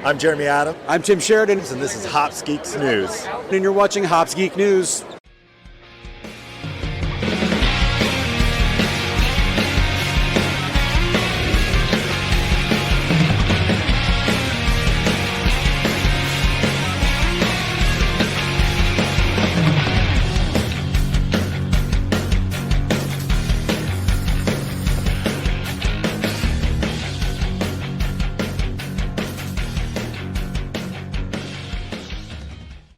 I'm Jeremy Adam. I'm Tim Sheridan. And this is Hops Geeks News. And you're watching Hops Geek News.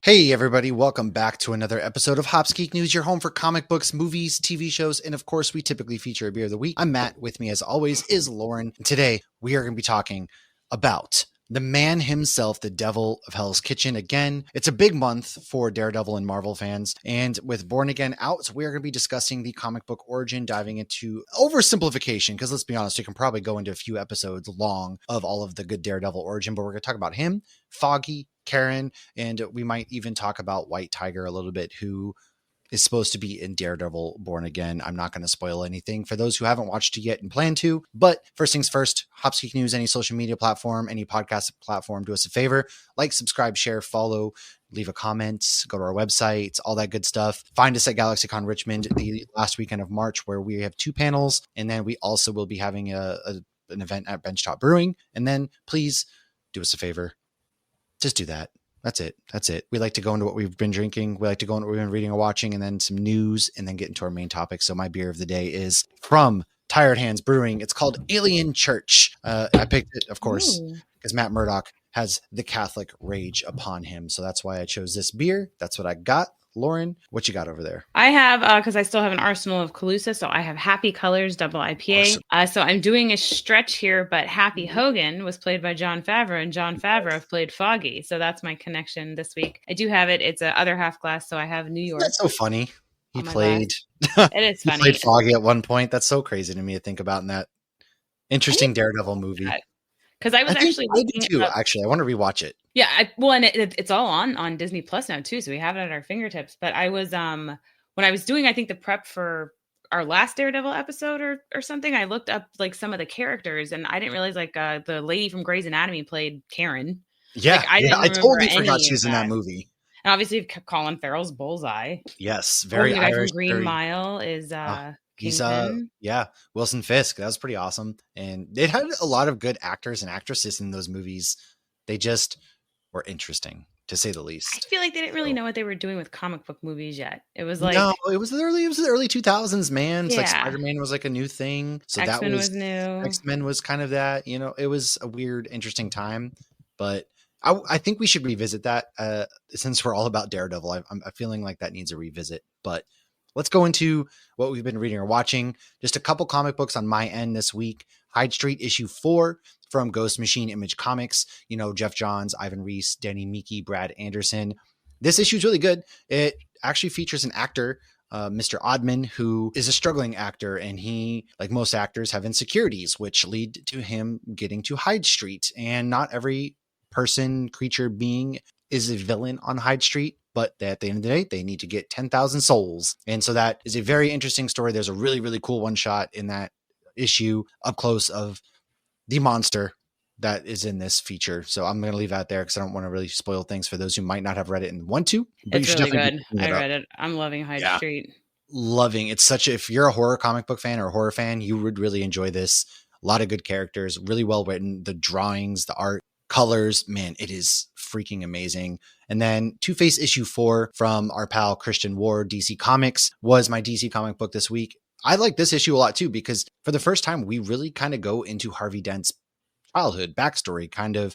Hey everybody, welcome back to another episode of Hops Geek News, your home for comic books, movies, TV shows, and of course we typically feature a beer of the week. I'm Matt, with me as always is Lauren, and today we are going to be talking about the man himself, the devil of Hell's Kitchen. Again, it's a big month for Daredevil and Marvel fans, and with Born Again out, we are going to be discussing the comic book origin, diving into oversimplification, because let's be honest, we can probably go into a few episodes long of all of the good Daredevil origin, but we're going to talk about him, Foggy, Karen, and we might even talk about White Tiger a little bit, who is supposed to be in Daredevil Born Again. I'm not going to spoil anything for those who haven't watched it yet and plan to, but first things first, Hops Geek News, any social media platform, any podcast platform, do us a favor, like, subscribe, share, follow, leave a comment, go to our website, all that good stuff. Find us at GalaxyCon Richmond the last weekend of March, where we have 2 panels, and then we also will be having an event at Benchtop Brewing. And then please do us a favor. Just do that. That's it. We like to go into what we've been drinking. We like to go into what we've been reading or watching, and then some news, and then get into our main topic. So my beer of the day is from Tired Hands Brewing. It's called Alien Church. I picked it, of course, because Matt Murdock has the Catholic rage upon him. So that's why I chose this beer. That's what I got. Lauren, what you got over there? I have, because I still have an arsenal of Calusa, so I have Happy Colors Double IPA. So I'm doing a stretch here, but Happy Hogan was played by Jon Favreau, and Jon Favreau played Foggy. So that's my connection this week. I do have it. It's a other half glass, so I have New York. That's so funny. He played. It is funny. He played Foggy at one point. That's so crazy to me to think about in that interesting Daredevil movie. Because I did too. Actually, I want to rewatch it. Yeah, and it's all on Disney Plus now too, so we have it at our fingertips. But I was when I was doing, I think, the prep for our last Daredevil episode or something, I looked up like some of the characters, and I didn't realize like the lady from Grey's Anatomy played Karen. Yeah, I totally forgot she was in that movie. And obviously Colin Farrell's Bullseye. Yes, very the Irish. From Green Mile is he's Wilson Fisk. That was pretty awesome, and it had a lot of good actors and actresses in those movies. They just were interesting, to say the least. I feel like they didn't really know what they were doing with comic book movies yet. It was like it was the early 2000s, man. It's like Spider-Man was like a new thing, so X-Men was new. X-Men was kind of that. It was a weird, interesting time, but I think we should revisit that since we're all about Daredevil. I'm feeling like that needs a revisit, but. Let's go into what we've been reading or watching. Just a couple comic books on my end this week. Hyde Street issue 4 from Ghost Machine Image Comics. Jeff Johns, Ivan Reis, Danny Miki, Brad Anderson. This issue is really good. It actually features an actor, Mr. Oddman, who is a struggling actor, and he, like most actors, have insecurities, which lead to him getting to Hyde Street. And not every person, creature, being is a villain on Hyde Street. But at the end of the day, they need to get 10,000 souls. And so that is a very interesting story. There's a really, really cool one shot in that issue up close of the monster that is in this feature. So I'm going to leave that there because I don't want to really spoil things for those who might not have read it and want to. But it's really good. I read it. I'm loving Hyde Street. Loving. It's if you're a horror comic book fan or a horror fan, you would really enjoy this. A lot of good characters, really well written. The drawings, the art, colors, man, it is freaking amazing. And then Two-Face issue 4 from our pal Christian Ward, DC Comics, was my DC comic book this week. I like this issue a lot too, because for the first time, we really kind of go into Harvey Dent's childhood backstory.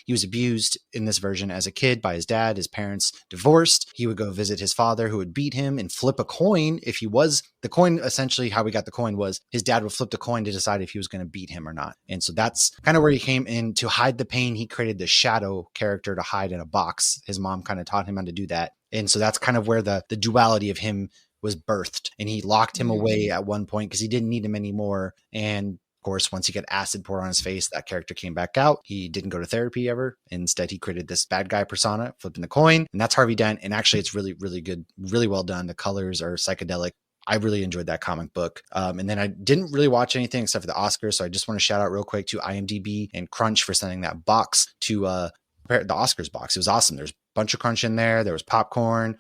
He was abused in this version as a kid by his dad. His parents divorced. He would go visit his father, who would beat him and flip a coin. If he was the coin, essentially how we got the coin was his dad would flip the coin to decide if he was going to beat him or not. And so that's kind of where he came in to hide the pain. He created the Shadow character to hide in a box. His mom kind of taught him how to do that. And so that's kind of where the duality of him was birthed. And he locked him away at one point because he didn't need him anymore. And course, once he got acid poured on his face, that character came back out. He didn't go to therapy ever. Instead, he created this bad guy persona, flipping the coin. And that's Harvey Dent. And actually, it's really, really good, really well done. The colors are psychedelic. I really enjoyed that comic book. And then I didn't really watch anything except for the Oscars. So I just want to shout out real quick to IMDb and Crunch for sending that box to the Oscars box. It was awesome. There's a bunch of crunch in there. There was popcorn.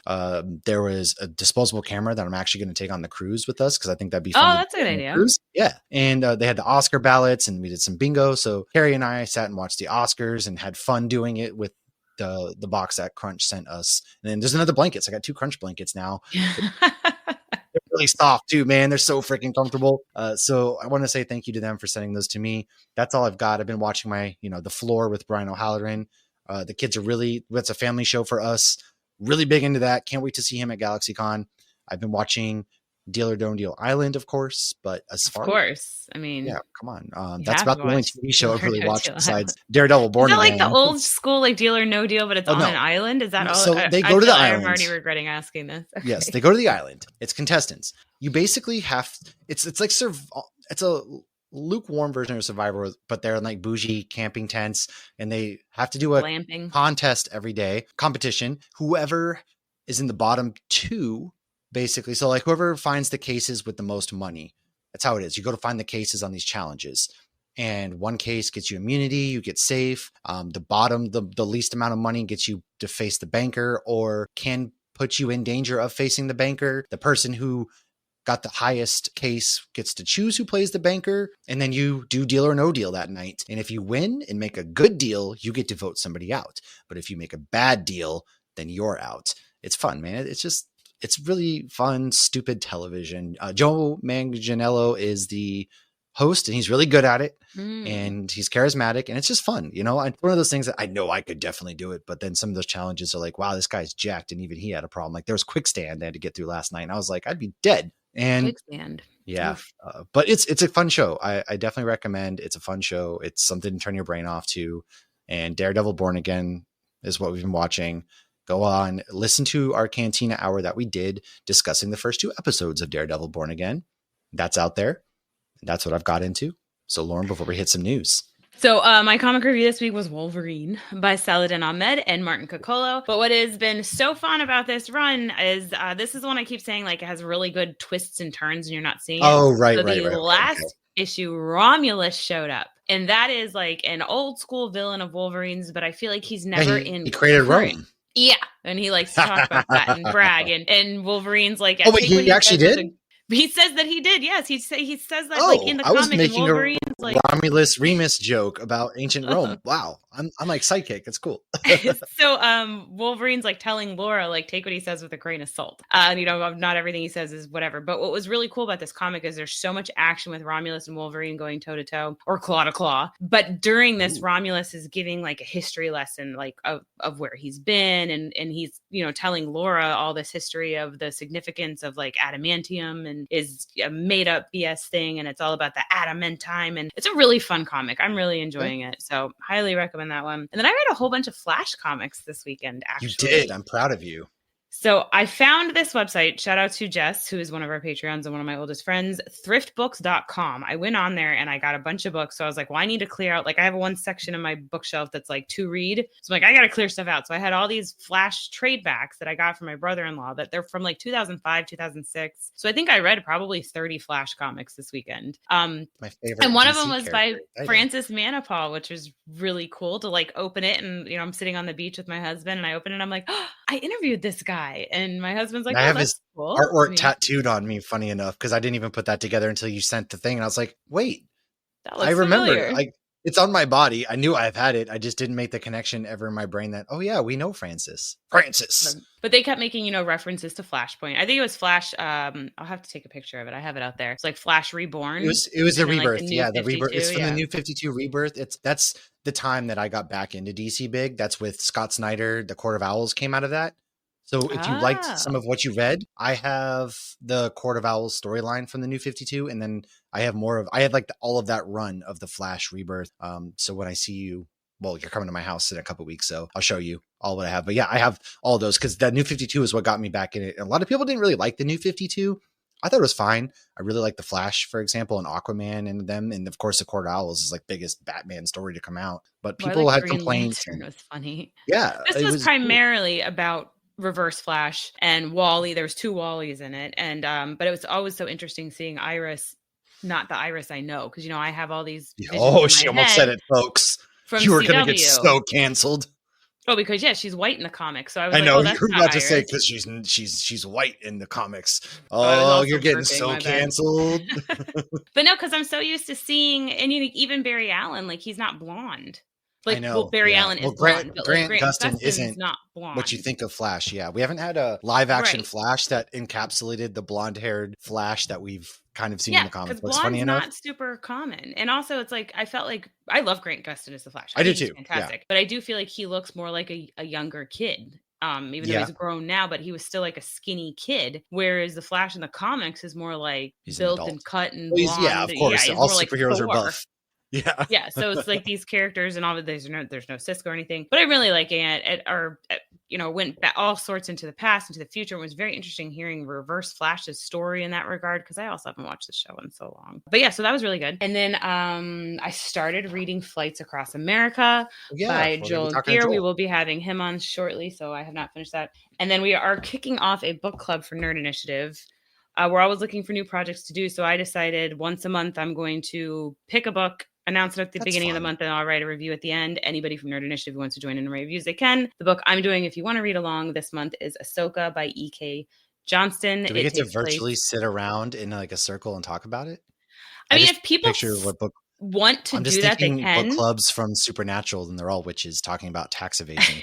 There was a disposable camera that I'm actually going to take on the cruise with us because I think that'd be fun. Oh, that's a good idea. Cruise. Yeah. And they had the Oscar ballots and we did some bingo. So Carrie and I sat and watched the Oscars and had fun doing it with the box that Crunch sent us. And then there's another blankets. I got 2 Crunch blankets now. They're really soft too, man. They're so freaking comfortable. So I want to say thank you to them for sending those to me. That's all I've got. I've been watching The Floor with Brian O'Halloran. The kids are that's a family show for us. Really big into that. Can't wait to see him at GalaxyCon. I've been watching Deal or Don't Deal Island, of course, but of course. I mean, yeah, come on. That's about the only TV show I've really watched besides Island. Daredevil Born Again. Is that like the old school, like Deal or No Deal, but it's on an island? Is that all? So they go to the island. I'm already regretting asking this. Okay. Yes, they go to the island. It's contestants. You basically it's like it's a lukewarm version of Survivor, but they're in like bougie camping tents and they have to do a Glamping contest every day, competition. Whoever is in the bottom 2, basically. So like whoever finds the cases with the most money, that's how it is. You go to find the cases on these challenges. And one case gets you immunity, you get safe. The least amount of money gets you to face the banker or can put you in danger of facing the banker. The person who got the highest case gets to choose who plays the banker. And then you do Deal or No Deal that night. And if you win and make a good deal, you get to vote somebody out. But if you make a bad deal, then you're out. It's fun, man. It's really fun, stupid television. Joe Manganiello is the host and he's really good at it and he's charismatic and it's just fun. One of those things that I know I could definitely do it, but then some of those challenges are like, wow, this guy's jacked and even he had a problem. Like there was Quickstand they had to get through last night and I was like, I'd be dead. And Quickstand. Yeah. But it's a fun show. I definitely recommend. It's a fun show. It's something to turn your brain off to. And Daredevil Born Again is what we've been watching. Go on, listen to our Cantina Hour that we did discussing the first 2 episodes of Daredevil Born Again. That's out there. That's what I've got into. So Lauren, before we hit some news. So my comic review this week was Wolverine by Saladin Ahmed and Martin Coccolo. But what has been so fun about this run is this is the one I keep saying like it has really good twists and turns and you're not seeing it. Oh, right, so right. The last issue, Romulus showed up. And that is like an old school villain of Wolverine's, but I feel like he's never He created Rome. Yeah. And he likes to talk about that and brag. And Wolverine's like, oh, wait, he actually did? He says that he did. Yes, he says that like in the comic. I was making Wolverine's like Romulus Remus joke about ancient Rome. Wow, I'm like sidekick. It's cool. So Wolverine's like telling Laura like take what he says with a grain of salt. Not everything he says is whatever. But what was really cool about this comic is there's so much action with Romulus and Wolverine going toe to toe or claw to claw. But during this, Romulus is giving like a history lesson like of where he's been and he's telling Laura all this history of the significance of like adamantium and is a made up BS thing and it's all about the adamantine and it's a really fun comic. I'm really enjoying it. So highly recommend that one. And then I read a whole bunch of Flash comics this weekend, actually. You did. I'm proud of you. So I found this website, shout out to Jess, who is one of our Patreons and one of my oldest friends, thriftbooks.com. I went on there and I got a bunch of books. So I was like, well, I need to clear out, like I have one section in my bookshelf that's like to read. So I'm like, I got to clear stuff out. So I had all these Flash trade backs that I got from my brother-in-law that they're from like 2005, 2006. So I think I read probably 30 Flash comics this weekend. My favorite. And one DC of them was by character. Francis Manapul, which was really cool to like open it. And, I'm sitting on the beach with my husband and I open it and I'm like, oh, I interviewed this guy. And my husband's like, I have his cool. Artwork tattooed on me, funny enough, because I didn't even put that together until you sent the thing. And I was like, wait, I remember it. Like, it's on my body. I knew I've had it. I just didn't make the connection ever in my brain that, oh yeah, we know Francis. But they kept making, references to Flashpoint. I think it was Flash. I'll have to take a picture of it. I have it out there. It's like Flash Reborn. It was the Rebirth. Like the Rebirth. It's from the New 52 Rebirth. That's the time that I got back into DC big. That's with Scott Snyder. The Court of Owls came out of that. So if you liked some of what you read, I have the Court of Owls storyline from the New 52. And then I had like all of that run of the Flash Rebirth. So when I see you, well, you're coming to my house in a couple of weeks, so I'll show you all what I have. But yeah, I have all those because that New 52 is what got me back in it. And a lot of people didn't really like the New 52. I thought it was fine. I really like the Flash, for example, and Aquaman and them. And of course, the Court of Owls is like biggest Batman story to come out. But people had complaints. It was funny. Yeah. This was primarily about Reverse Flash and Wally. There's 2 Wallies in it. And but it was always so interesting seeing Iris, not the Iris I know, because I have all these. Oh, she almost said it, folks. From you were CW. going to get so canceled. Oh, because she's white in the comics. So I was I like, know oh, that's you're not about to say Iris. because she's white in the comics. I was Oh, also you're getting burping, so my bad. canceled. But no, because I'm so used to seeing, and even Barry Allen, like he's not blonde. Like, I know. well, Barry Allen is blonde, but like Grant Gustin Gustin's isn't not blonde. what you think of Flash. Yeah, we haven't had a live action Right. Flash that encapsulated the blonde haired Flash that we've kind of seen in the comic because books. blonde's Funny enough, not super common. And also, it's like I felt like I love Grant Gustin as the Flash. I do think he's too, fantastic. But I do feel like he looks more like a younger kid. Even though Yeah. he's grown now, but he was still like a skinny kid. Whereas the Flash in the comics is more like He's an built adult. and cut and Well, blonde. yeah, of course. he's All more like superheroes are Thor. buff. Yeah. Yeah, so it's like these characters and all of there's no Cisco or anything, but I'm really liking it. Went all sorts into the past, into the future. It was very interesting hearing Reverse Flash's story in that regard because I also haven't watched the show in so long. But yeah, so that was really good. And then I started reading Flights Across America by Joel Gear. We will be having him on shortly, so I have not finished that. And then we are kicking off a book club for Nerd Initiative. We're always looking for new projects to do, so I decided once a month I'm going to pick a book, announce it at the beginning of the month, and I'll write a review at the end. Anybody from Nerd Initiative who wants to join in and write reviews, they can. The book I'm doing, if you want to read along this month, is Ahsoka by E.K. Johnston. Do we get to virtually sit around in like a circle and talk about it? I mean, if people want to do that, they can. Book clubs from Supernatural, and they're all witches talking about tax evasion.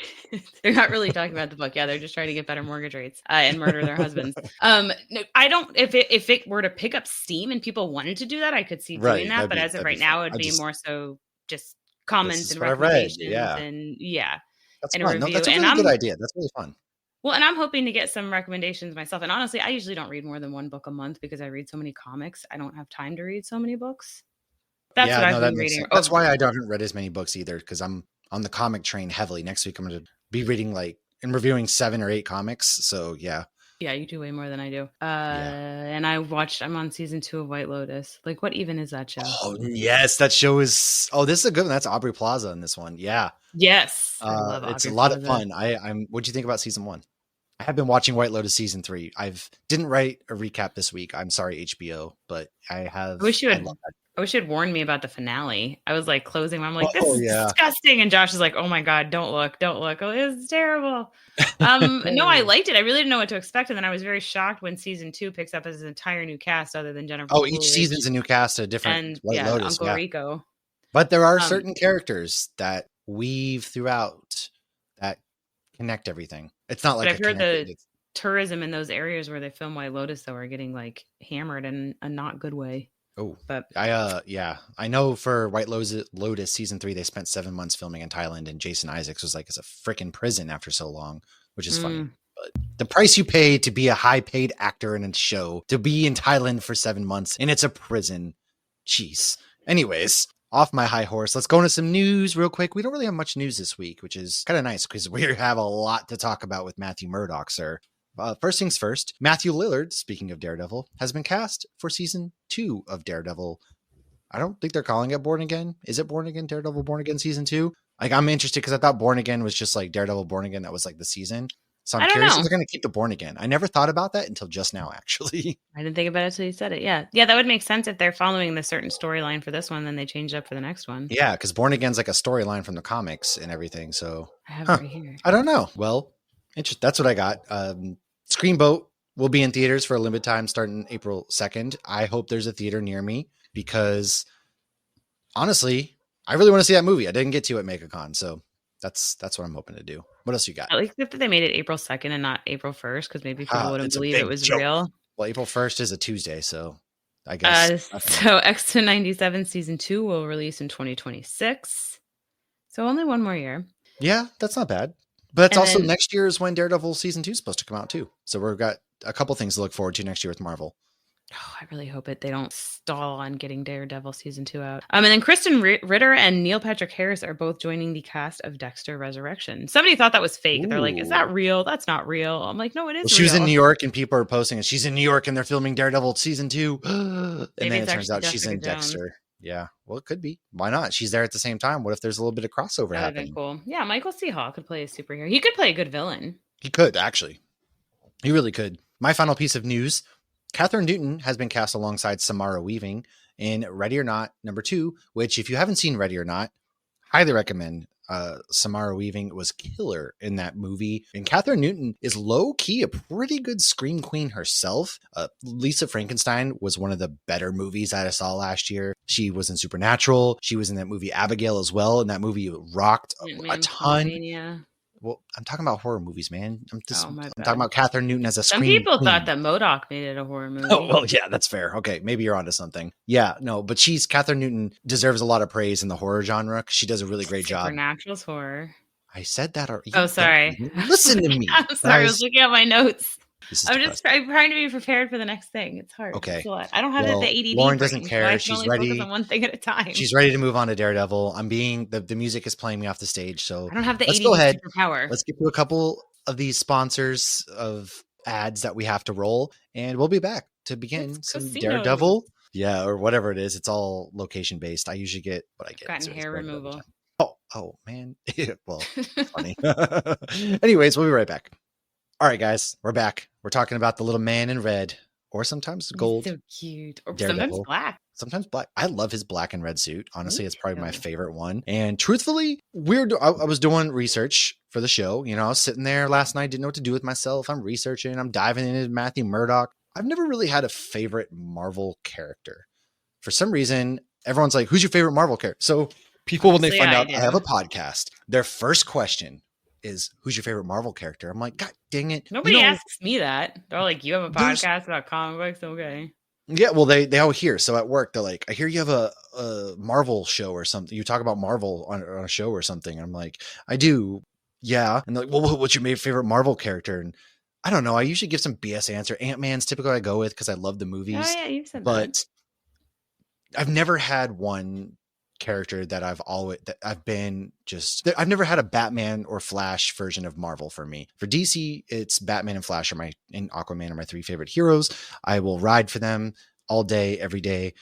They're not really talking about the book. Yeah, they're just trying to get better mortgage rates and murder their husbands. No, I don't. If it were to pick up steam and people wanted to do that, I could see doing that. But as of right now, it'd be more so just comments and recommendations. And that's and fun. No, that's a really good idea. That's really fun. Well, and I'm hoping to get some recommendations myself. And honestly, I usually don't read more than one book a month because I read so many comics. I don't have time to read so many books. That's what I've been reading. That's why I haven't read as many books either, because I'm on the comic train heavily. Next week, I'm going to be reading and reviewing 7 or 8 comics. So yeah. Yeah, you do way more than I do. And I'm on season 2 of White Lotus. Like, what even is that show? Oh, yes. That show is, this is a good one. That's Aubrey Plaza in this one. Yeah. Yes. I love it's a Aubrey lot Plaza. of fun. What'd you think about season 1? I have been watching White Lotus season 3. Didn't write a recap this week. I'm sorry, HBO, but I have. I wish you had warned me about the finale. I was like closing. I'm like, this is yeah. disgusting. And Josh is like, oh my God, don't look. Oh, it's terrible. No, I liked it. I really didn't know what to expect. And then I was very shocked when season 2 picks up as an entire new cast other than Jennifer. Oh, each season's a new cast, a different White Lotus. Uncle Rico. But there are certain characters that weave throughout that connect everything. It's not like I've heard the tourism in those areas where they film White Lotus though are getting like hammered in a not good way. Oh, but I know for White Lotus season 3, they spent 7 months filming in Thailand, and Jason Isaacs was like, it's a freaking prison after so long, which is funny. But the price you pay to be a high paid actor in a show, to be in Thailand for 7 months, and it's a prison. Jeez. Anyways, off my high horse, let's go into some news real quick. We don't really have much news this week, which is kind of nice because we have a lot to talk about with Matthew Murdock, sir. First things first, Matthew Lillard, speaking of Daredevil, has been cast for season 2 of Daredevil. I don't think they're calling it Born Again. Is it Born Again? Daredevil Born Again season 2? Like, I'm interested because I thought Born Again was just like Daredevil Born Again. That was like the season. So I'm curious if they're going to keep the Born Again. I never thought about that until just now, actually. I didn't think about it until you said it. Yeah. Yeah, that would make sense if they're following the certain storyline for this one, then they change it up for the next one. Yeah, because Born Again's like a storyline from the comics and everything. So I have it right here. I don't know. Well, that's what I got. Screenboat will be in theaters for a limited time starting April 2nd. I hope there's a theater near me because honestly, I really want to see that movie. I didn't get to at MegaCon, so that's what I'm hoping to do. What else you got? I like that they made it April 2nd and not April 1st because maybe people wouldn't believe it was real. Well, April 1st is a Tuesday, so I guess. So X-Men 97 season 2 will release in 2026. So only one more year. Yeah, that's not bad. But it's also next year is when Daredevil season 2 is supposed to come out too. So we've got a couple things to look forward to next year with Marvel. Oh, I really hope they don't stall on getting Daredevil season 2 out. And then Kristen Ritter and Neil Patrick Harris are both joining the cast of Dexter Resurrection. Somebody thought that was fake. Ooh. They're like, is that real? That's not real. I'm like, no, it is real. She was in New York and people are posting it. She's in New York and they're filming Daredevil season 2. And then it turns out she's in Dexter. Yeah, well, it could be. Why not? She's there at the same time. What if there's a little bit of crossover happening? Cool. Yeah, Michael C. Hall could play a superhero. He could play a good villain. He could, actually. He really could. My final piece of news, Catherine Newton has been cast alongside Samara Weaving in Ready or Not #2, which if you haven't seen Ready or Not, highly recommend. Samara Weaving was killer in that movie. And Catherine Newton is low-key a pretty good scream queen herself. Lisa Frankenstein was one of the better movies that I saw last year. She was in Supernatural. She was in that movie Abigail as well. And that movie rocked a ton. Well, I'm talking about horror movies, man. I'm talking about Catherine Newton as a scream queen. Some people thought that Murdock made it a horror movie. Oh, well, yeah, that's fair. Okay, maybe you're onto something. Yeah, no, but Catherine Newton deserves a lot of praise in the horror genre. She does a really great job. Supernatural's horror. I said that. Oh, sorry. Listen to me. I'm sorry. I was looking at my notes. I'm trying to be prepared for the next thing. It's hard. Okay. It's a lot. I don't have the ADD. Lauren doesn't care. So I can She's only ready. Focus on one thing at a time. She's ready to move on to Daredevil. The music is playing me off the stage. So I don't have the let's ADD go ahead. superpower. Let's get to a couple of these sponsors of ads that we have to roll, and we'll be back to begin some Daredevil. Yeah, or whatever it is. It's all location based. I usually get what I get. Gotten hair removal. Oh man. Well, funny. Anyways, we'll be right back. All right, guys, we're back. We're talking about the little man in red, or sometimes gold. He's so cute. Or Daredevil. Sometimes black. Sometimes black. I love his black and red suit. Honestly, it's probably my favorite one. And truthfully, I was doing research for the show. You know, I was sitting there last night, didn't know what to do with myself. I'm researching. I'm diving into Matthew Murdock. I've never really had a favorite Marvel character. For some reason, everyone's like, who's your favorite Marvel character? So people, when they find out I have a podcast, their first question is, who's your favorite Marvel character? I'm like, God dang it. Nobody asks me that. They're like, you have a podcast about comic books? Okay. Yeah, well, they all hear. So at work, they're like, I hear you have a Marvel show or something. You talk about Marvel on a show or something. I'm like, I do. Yeah. And they're like, well, what's your favorite Marvel character? And I don't know. I usually give some BS answer. Ant-Man's typically I go with because I love the movies. Oh, yeah, you've said but that. I've never had one character that I've never had a Batman or Flash version of Marvel for me. For DC, it's Batman and Flash and Aquaman are my three favorite heroes. I will ride for them all day, every day.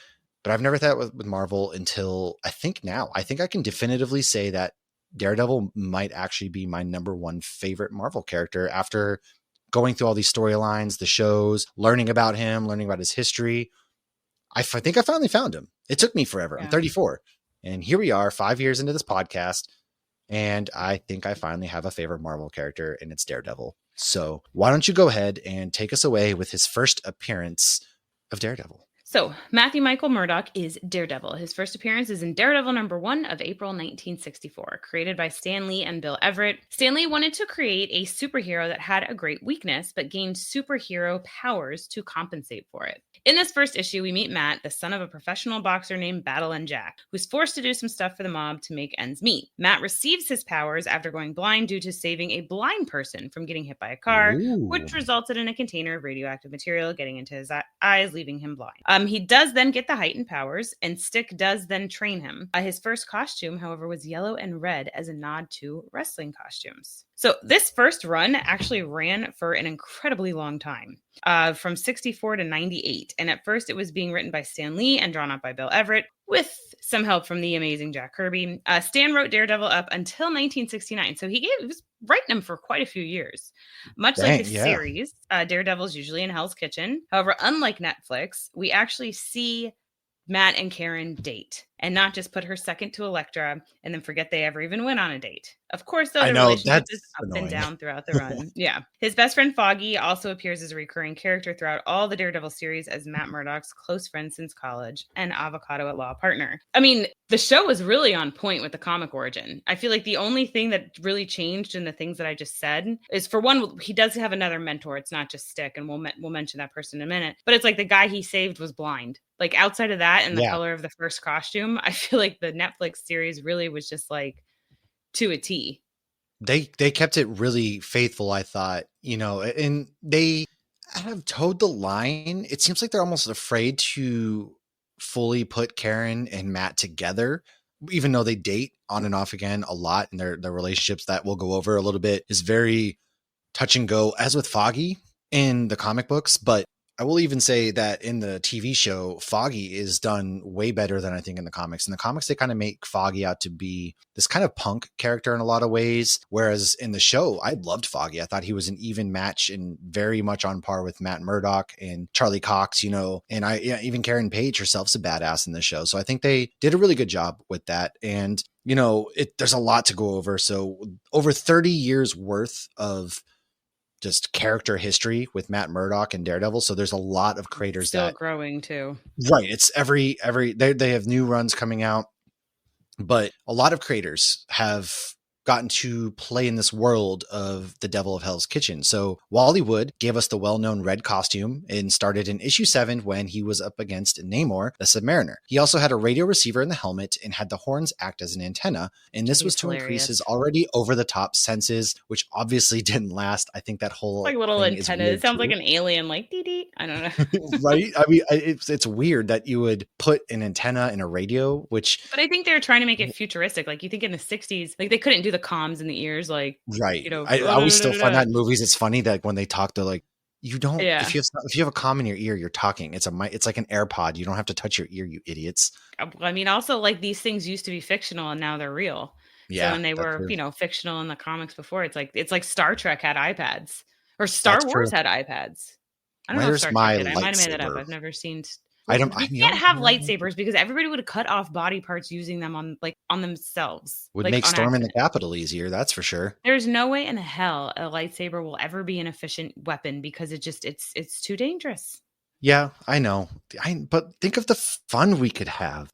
But I've never thought with Marvel until I think now. I think I can definitively say that Daredevil might actually be my number one favorite Marvel character after going through all these storylines, the shows, learning about him, learning about his history. I think I finally found him. It took me forever. Yeah. I'm 34. And here we are 5 years into this podcast. And I think I finally have a favorite Marvel character, and it's Daredevil. So why don't you go ahead and take us away with his first appearance of Daredevil? So Matthew Michael Murdock is Daredevil. His first appearance is in Daredevil #1 of April 1964, created by Stan Lee and Bill Everett. Stan Lee wanted to create a superhero that had a great weakness, but gained superhero powers to compensate for it. In this first issue, we meet Matt, the son of a professional boxer named Battle and Jack, who's forced to do some stuff for the mob to make ends meet. Matt receives his powers after going blind due to saving a blind person from getting hit by a car, which resulted in a container of radioactive material getting into his eyes, leaving him blind. He does then get the heightened powers, and Stick does then train him. His first costume, however, was yellow and red as a nod to wrestling costumes. So this first run actually ran for an incredibly long time, from 64 to 98. And at first it was being written by Stan Lee and drawn up by Bill Everett with some help from the amazing Jack Kirby. Stan wrote Daredevil up until 1969. So he was writing him for quite a few years. Much like the series, Daredevil's usually in Hell's Kitchen. However, unlike Netflix, we actually see Matt and Karen date, and not just put her second to Elektra and then forget they ever even went on a date. Of course, though, the relationship is up and down throughout the run. Yeah. His best friend Foggy also appears as a recurring character throughout all the Daredevil series as Matt Murdock's close friend since college and avocado at law partner. I mean, the show was really on point with the comic origin. I feel like the only thing that really changed in the things that I just said is, for one, he does have another mentor. It's not just Stick, and we'll mention that person in a minute. But it's like the guy he saved was blind. Like, outside of that and the color of the first costume, I feel like the Netflix series really was just like to a T. They kept it really faithful, I thought, and they have towed the line. It seems like they're almost afraid to fully put Karen and Matt together, even though they date on and off again a lot, and their relationships that we'll go over a little bit is very touch and go, as with Foggy in the comic books. But I will even say that in the TV show, Foggy is done way better than I think in the comics. In the comics, they kind of make Foggy out to be this kind of punk character in a lot of ways. Whereas in the show, I loved Foggy. I thought he was an even match and very much on par with Matt Murdock and Charlie Cox, and even Karen Page herself's a badass in the show. So I think they did a really good job with that. And, there's a lot to go over. So over 30 years worth of just character history with Matt Murdock and Daredevil. So there's a lot of creators still growing too. Right. It's every they have new runs coming out, but a lot of creators have gotten to play in this world of the Devil of Hell's Kitchen. So Wally Wood gave us the well-known red costume and started in issue 7 when he was up against Namor, the Submariner. He also had a radio receiver in the helmet and had the horns act as an antenna. And this was to increase his already over-the-top senses, which obviously didn't last. I think that whole like little antenna. It sounds like an alien, like dee dee. I don't know. Right? I mean, it's weird that you would put an antenna in a radio, but I think they're trying to make it futuristic. Like you think in the 60s, like they couldn't do the comms in the ears, like right. I always still find that in movies. It's funny that when they talk, they're like, you don't. Yeah. If you have a comm in your ear, you're talking. It's like an AirPod. You don't have to touch your ear, you idiots. I mean, also like these things used to be fictional and now they're real. Yeah. So when they were, fictional in the comics before, it's like Star Trek had iPads or Star Wars had iPads. I don't know if Star Trek did. I might have made that up. I've never seen. You can't have lightsabers because everybody would have cut off body parts using them on themselves. Would make storming the Capitol easier, that's for sure. There's no way in hell a lightsaber will ever be an efficient weapon because it's too dangerous. Yeah, I know. But think of the fun we could have.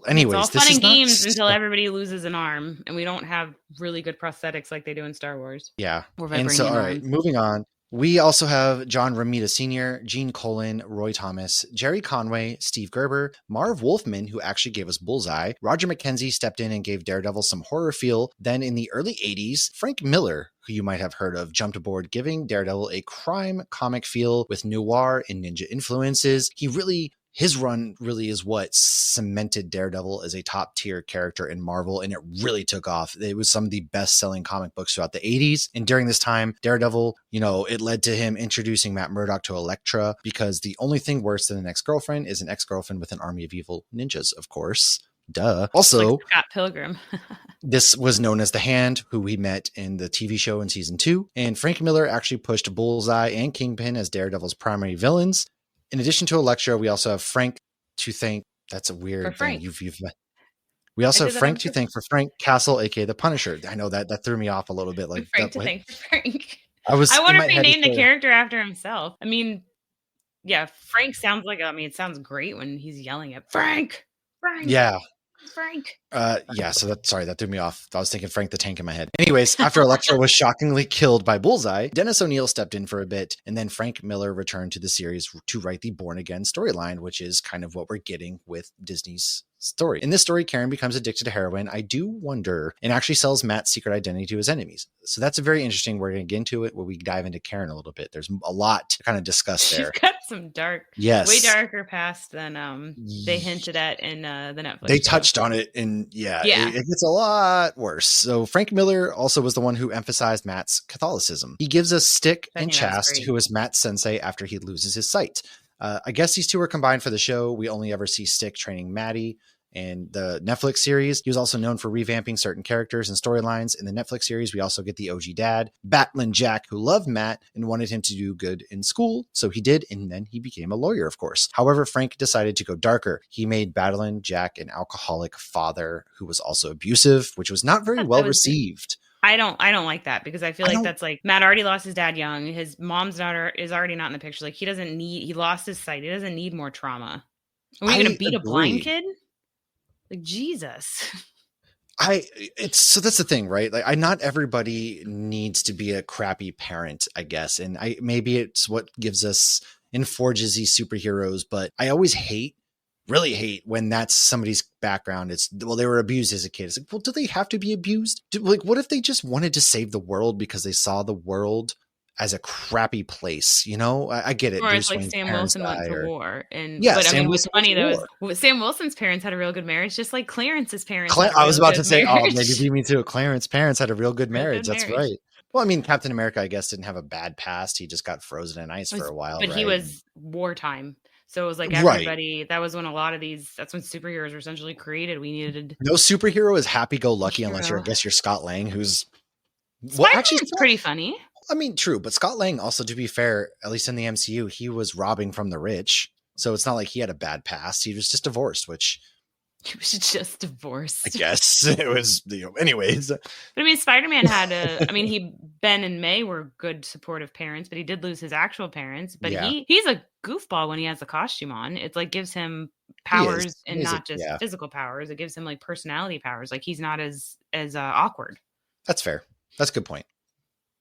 Anyways, it's all fun and games until everybody loses an arm and we don't have really good prosthetics like they do in Star Wars. Yeah. And so, all right, moving on. We also have John Romita Sr., Gene Colan, Roy Thomas, Jerry Conway, Steve Gerber, Marv Wolfman, who actually gave us Bullseye. Roger McKenzie stepped in and gave Daredevil some horror feel. Then in the early 80s, Frank Miller, who you might have heard of, jumped aboard, giving Daredevil a crime comic feel with noir and ninja influences. His run really is what cemented Daredevil as a top tier character in Marvel, and it really took off. It was some of the best selling comic books throughout the 80s. And during this time, Daredevil, it led to him introducing Matt Murdock to Elektra, because the only thing worse than an ex-girlfriend is an ex-girlfriend with an army of evil ninjas, of course. Duh. Also, like Scott Pilgrim. This was known as The Hand, who we met in the TV show in season 2. And Frank Miller actually pushed Bullseye and Kingpin as Daredevil's primary villains. In addition to Elektra, we also have Frank to thank. That's a weird thing. We also have Frank to thank for Frank Castle, aka the Punisher. I know that threw me off a little bit. Like Frank to thank for Frank. I wonder if he named the character after himself. I mean, yeah, Frank sounds like. It sounds great when he's yelling at Frank. Yeah. Frank. So that threw me off. I was thinking Frank the Tank in my head. Anyways, after Elektra was shockingly killed by Bullseye, Dennis O'Neil stepped in for a bit, and then Frank Miller returned to the series to write the Born Again storyline, which is kind of what we're getting with Disney's story. In this story, Karen becomes addicted to heroin. I do wonder, and actually sells Matt's secret identity to his enemies. So that's a very interesting. We're going to get into it where we dive into Karen a little bit. There's a lot to kind of discuss there. She's got some way darker past than they hinted at in the Netflix. They touched on it, and it gets a lot worse. So Frank Miller also was the one who emphasized Matt's Catholicism. He gives us Stick and Chast, who is Matt's sensei after he loses his sight. I guess these two are combined for the show. We only ever see Stick training Maddie in the Netflix series. He was also known for revamping certain characters and storylines. In the Netflix series, we also get the OG dad, Batlin Jack, who loved Matt and wanted him to do good in school. So he did, and then he became a lawyer, of course. However, Frank decided to go darker. He made Batlin Jack an alcoholic father who was also abusive, which was not very well received. I don't like that, because I feel like that's like Matt already lost his dad young. His mom's daughter is already not in the picture. Like he lost his sight. He doesn't need more trauma. Are we going to beat a blind kid? Like, Jesus. So that's the thing, right? Like, not everybody needs to be a crappy parent, I guess. And maybe it's what gives us and forges these superheroes, but I always really hate when that's somebody's background. They were abused as a kid. It's like, well, do they have to be abused? What if they just wanted to save the world because they saw the world as a crappy place. You know, I get it. Or Bruce it's like Wayne's Sam parents Wilson went die, to or war. And yeah, but I Sam mean what's Wilson went funny to though war. is Sam Wilson's parents had a real good marriage, just like Clarence's parents had a I was real about to good say, oh, maybe marriage. beat me to it. Clarence's parents had a real good Real marriage. good That's marriage. right. Well, I mean, Captain America, I guess, didn't have a bad past. He just got frozen in ice for a while, But right? he was wartime. So it was like Right. everybody, that was when a lot of these, that's when superheroes were essentially created. We needed No superhero is happy-go-lucky unless hero. I guess you're Scott Lang, who's Spider-Man's pretty funny. I mean, true, but Scott Lang also, to be fair, at least in the MCU, he was robbing from the rich. So it's not like he had a bad past. He was just divorced, which He was just divorced. I guess it was, anyways. But I mean, Spider-Man had Ben and May were good supportive parents, but he did lose his actual parents. But Yeah. he's a goofball when he has the costume on. It's like gives him powers and not just physical powers. It gives him like personality powers. Like he's not as awkward. That's fair. That's a good point.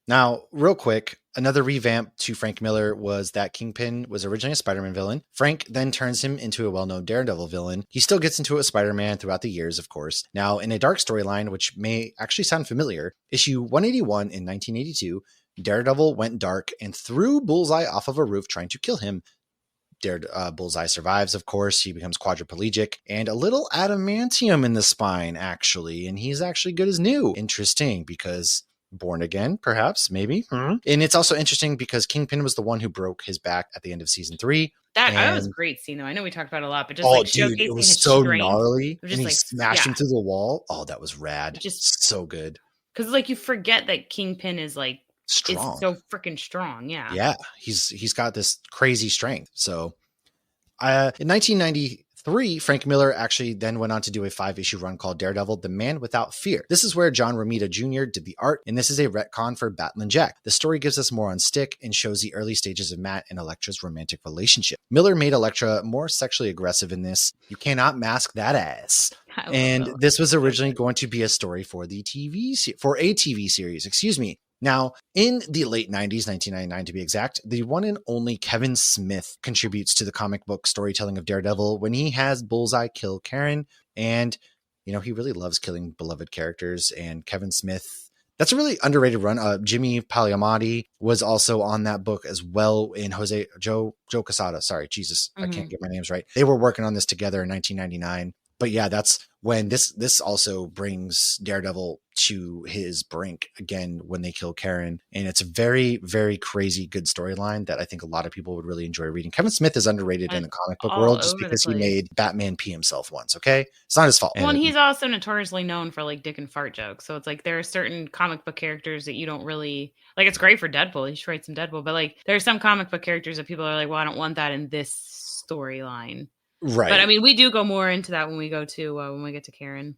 Now, real quick, another revamp to Frank Miller was that Kingpin was originally a Spider-Man villain. Frank then turns him into a well-known Daredevil villain. He still gets into it with Spider-Man throughout the years, of course. Now, in a dark storyline, which may actually sound familiar, issue 181 in 1982, Daredevil went dark and threw Bullseye off of a roof trying to kill him. Bullseye survives, of course. He becomes quadriplegic and a little adamantium in the spine, actually. And he's actually good as new. Interesting, because Born Again, perhaps, maybe. And it's also interesting because Kingpin was the one who broke his back at the end of season 3. That was a great scene, though. I know we talked about it a lot, but just dude, it was so gnarly. And he smashed him through the wall. Oh, that was rad. Just so good. Because like you forget that Kingpin is like strong. Is so freaking strong. Yeah. Yeah. He's got this crazy strength. So in 1993, Frank Miller actually then went on to do a 5-issue run called Daredevil, The Man Without Fear. This is where John Romita Jr. did the art, and this is a retcon for Battling Jack. The story gives us more on Stick and shows the early stages of Matt and Elektra's romantic relationship. Miller made Elektra more sexually aggressive in this. You cannot mask that ass. And this was originally going to be a story for a TV series, excuse me. Now, in the late 90s, 1999 to be exact, the one and only Kevin Smith contributes to the comic book storytelling of Daredevil when he has Bullseye kill Karen. And, you know, he really loves killing beloved characters. And Kevin Smith, that's a really underrated run. Jimmy Palmiotti was also on that book as well in Joe Quesada. Sorry, Jesus, I can't get my names right. They were working on this together in 1999. But yeah, that's when this also brings Daredevil to his brink again when they kill Karen. And it's a very, very crazy good storyline that I think a lot of people would really enjoy reading. Kevin Smith is underrated in the comic book world just because he made Batman pee himself once, okay? It's not his fault. Well, and he's also notoriously known for like dick and fart jokes. So it's like there are certain comic book characters that you don't really like. It's great for Deadpool. He should write some Deadpool. But like there are some comic book characters that people are like, well, I don't want that in this storyline. Right. But I mean, we do go more into that when we get to Karen.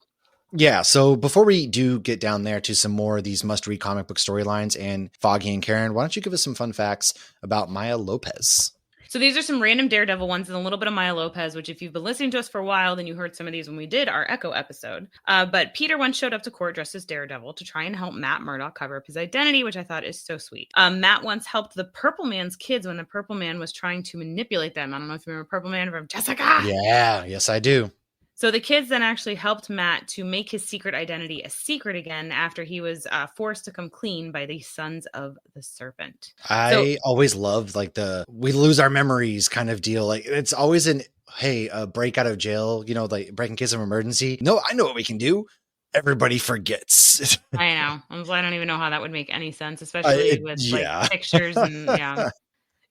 Yeah. So before we do get down there to some more of these must-read comic book storylines and Foggy and Karen, why don't you give us some fun facts about Maya Lopez? So these are some random Daredevil ones and a little bit of Maya Lopez, which if you've been listening to us for a while, then you heard some of these when we did our Echo episode. But Peter once showed up to court dressed as Daredevil to try and help Matt Murdock cover up his identity, which I thought is so sweet. Matt once helped the Purple Man's kids when the Purple Man was trying to manipulate them. I don't know if you remember Purple Man from Jessica. Yeah, yes, I do. So the kids then actually helped Matt to make his secret identity a secret again after he was forced to come clean by the Sons of the Serpent. I always loved like we lose our memories kind of deal. Like it's always a break out of jail, you know, like break in case of emergency. No, I know what we can do. Everybody forgets. I know. I don't even know how that would make any sense, especially with like pictures and yeah.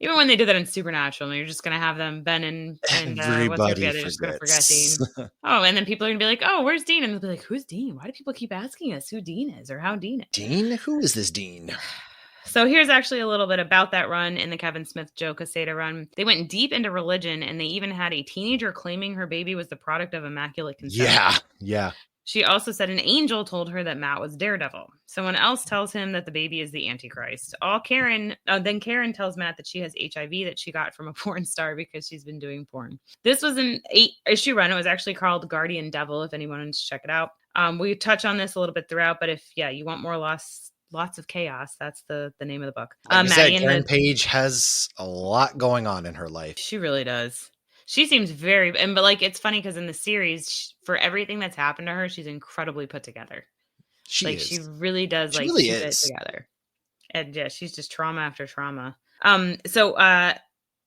Even when they did that in Supernatural, and you're just going to have them, Ben and everybody they're just going to forget Dean. Oh, and then people are going to be like, oh, where's Dean? And they'll be like, who's Dean? Why do people keep asking us who Dean is or how Dean is? Dean? Who is this Dean? So here's actually a little bit about that run in the Kevin Smith Joe Quesada run. They went deep into religion, and they even had a teenager claiming her baby was the product of immaculate conception. Yeah. She also said an angel told her that Matt was Daredevil. Someone else tells him that the baby is the Antichrist. Then Karen tells Matt that she has HIV that she got from a porn star because she's been doing porn. This was an 8-issue run. It was actually called Guardian Devil, if anyone wants to check it out. We touch on this a little bit throughout, but if you want more lots of chaos, that's the name of the book. Like you said, Karen Page has a lot going on in her life. She really does. She seems but like, it's funny because in the series, for everything that's happened to her, she's incredibly put together. She really does keep it together. And yeah, she's just trauma after trauma. So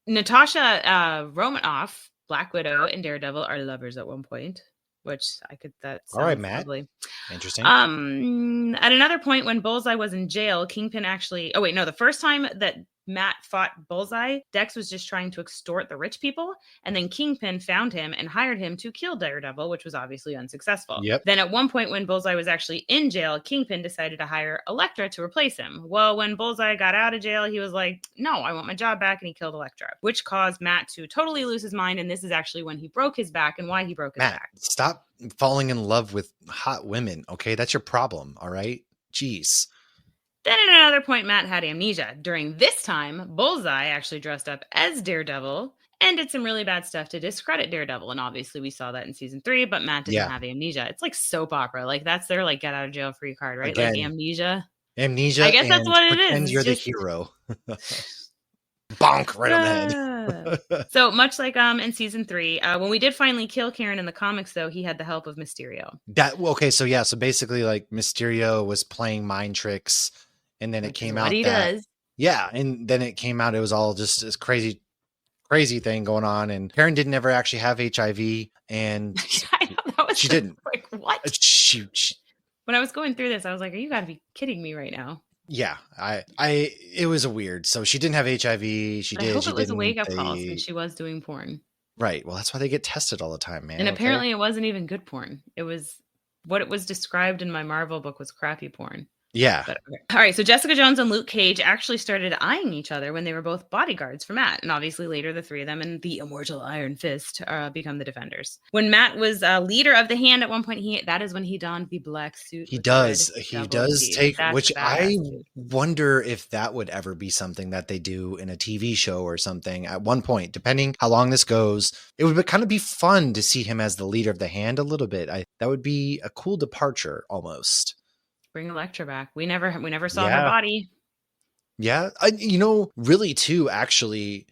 Natasha Romanoff, Black Widow, and Daredevil are lovers at one point, which that All right, sounds Matt. lovely. Interesting. At another point when Bullseye was in jail, Kingpin actually... Oh, wait, no. The first time that Matt fought Bullseye, Dex was just trying to extort the rich people, and then Kingpin found him and hired him to kill Daredevil, which was obviously unsuccessful. Yep. Then at one point when Bullseye was actually in jail, Kingpin decided to hire Elektra to replace him. Well, when Bullseye got out of jail, he was like, no, I want my job back, and he killed Elektra, which caused Matt to totally lose his mind, and this is actually when he broke his back and why he broke his back. Stop falling in love with hot women, okay? That's your problem, all right? Jeez. Then at another point, Matt had amnesia. During this time, Bullseye actually dressed up as Daredevil and did some really bad stuff to discredit Daredevil. And obviously we saw that in season 3, but Matt didn't have amnesia. It's like soap opera. Like that's their like get out of jail free card, right? Again, like amnesia. Amnesia. I guess that's what it is. And you're the hero. Bonk right on the head. So much like in season 3, when we did finally kill Karen in the comics, though, he had the help of Mysterio. So basically like Mysterio was playing mind tricks. And then it came out does. Yeah, and then it came out. It was all just this crazy thing going on. And Karen didn't ever actually have HIV, and she didn't. Like what? She when I was going through this, I was like, "You got to be kidding me right now." Yeah, it was a weird. So she didn't have HIV. I hope it was a wake up call since she was doing porn. Right. Well, that's why they get tested all the time, man. And apparently, it wasn't even good porn. It was what it was described in my Marvel book was crappy porn. Yeah. But, okay. All right. So Jessica Jones and Luke Cage actually started eyeing each other when they were both bodyguards for Matt. And obviously later the three of them and the immortal Iron Fist become the Defenders. When Matt was leader of the Hand at one point, that is when he donned the black suit. He does take, which I wonder if that would ever be something that they do in a TV show or something at one point, depending how long this goes. It would kind of be fun to see him as the leader of the Hand a little bit. That would be a cool departure almost. Bring Elektra back. We never saw her body. Yeah. Really too, actually,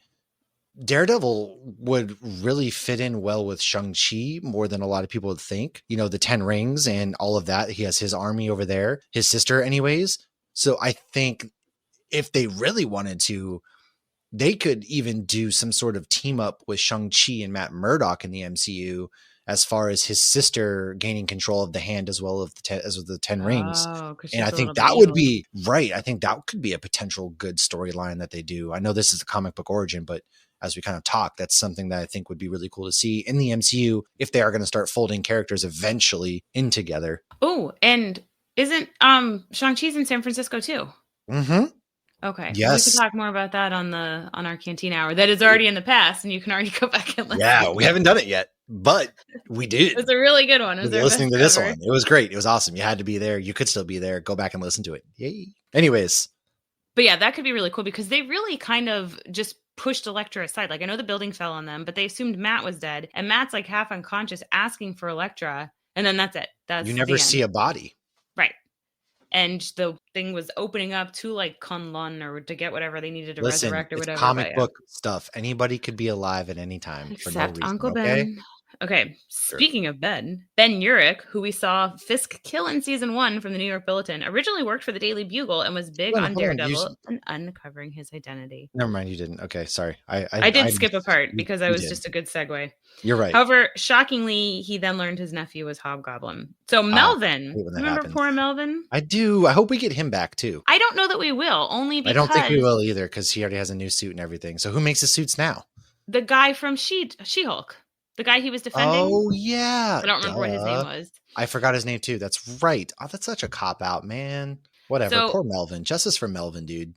Daredevil would really fit in well with Shang-Chi more than a lot of people would think. The 10 rings and all of that. He has his army over there, his sister anyways. So I think if they really wanted to, they could even do some sort of team up with Shang-Chi and Matt Murdock in the MCU, as far as his sister gaining control of the Hand as well as with the 10 rings. And I think that would be right. I think that could be a potential good storyline that they do. I know this is the comic book origin, but as we kind of talk, that's something that I think would be really cool to see in the MCU if they are going to start folding characters eventually in together. Oh, and isn't Shang-Chi's in San Francisco too? Mm-hmm. Okay. Yes. We can talk more about that on our Canteen Hour. That is already in the past, and you can already go back and listen. Yeah, we haven't done it yet, but we did. It was a really good one. Listening to this one, it was great. It was awesome. You had to be there. You could still be there. Go back and listen to it. Yay. Anyways. But yeah, that could be really cool because they really kind of just pushed Elektra aside. Like I know the building fell on them, but they assumed Matt was dead, and Matt's like half unconscious asking for Elektra, and then that's it. You never see a body. Right. And the thing was opening up to like Kunlun or to get whatever they needed to resurrect or whatever. Comic book stuff. Anybody could be alive at any time. Except for no reason, Uncle Ben. Okay. Speaking of Ben Urich, who we saw Fisk kill in season 1 from the New York Bulletin, originally worked for the Daily Bugle and was big on Daredevil and uncovering his identity. Never mind, you didn't. Okay, sorry. I did skip a part because I was just a good segue. You're right. However, shockingly, he then learned his nephew was Hobgoblin. So Melvin, remember poor Melvin? I do. I hope we get him back too. I don't know that we will, only because... I don't think we will either because he already has a new suit and everything. So who makes the suits now? The guy from She-Hulk. The guy he was defending. Oh, yeah. I don't remember what his name was. I forgot his name, too. That's right. Oh, that's such a cop-out, man. Whatever. So, poor Melvin. Justice for Melvin, dude.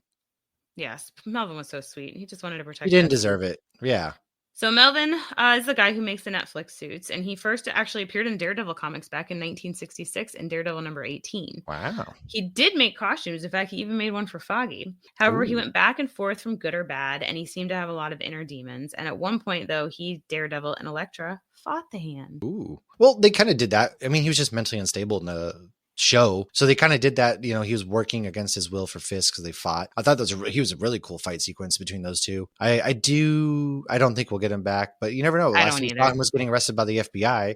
Yes. Melvin was so sweet. He just wanted to protect He didn't deserve it. Yeah. So Melvin is the guy who makes the Netflix suits, and he first actually appeared in Daredevil comics back in 1966 in Daredevil number 18. Wow. He did make costumes. In fact, he even made one for Foggy. However, he went back and forth from good or bad, and he seemed to have a lot of inner demons. And at one point, though, Daredevil, and Elektra fought the Hand. Ooh. Well, they kind of did that. I mean, he was just mentally unstable in the show. So they kind of did that. He was working against his will for Fisk because they fought. I thought he was a really cool fight sequence between those two. I don't think we'll get him back, but you never know. Last week, Cotton was getting arrested by the FBI.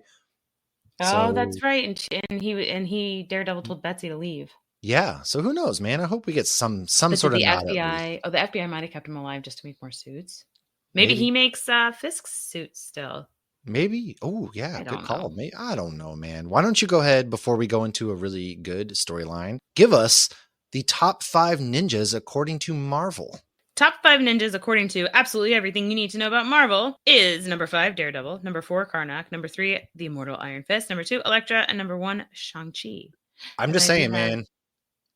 Oh, that's right. And Daredevil told Betsy to leave. Yeah. So who knows, man? I hope we get some But sort did of the nod at least. FBI? Oh, the FBI might have kept him alive just to make more suits. Maybe he makes Fisk's suits still. Maybe. Oh, yeah. I Good don't call. know. Maybe, I don't know, man. Why don't you go ahead before we go into a really good storyline? Give us the top 5 ninjas according to Marvel. Top 5 ninjas according to absolutely everything you need to know about Marvel is number 5, Daredevil. Number 4, Karnak. Number 3, the Immortal Iron Fist. Number 2, Elektra. And number 1, Shang-Chi. I'm And just I do saying, have man.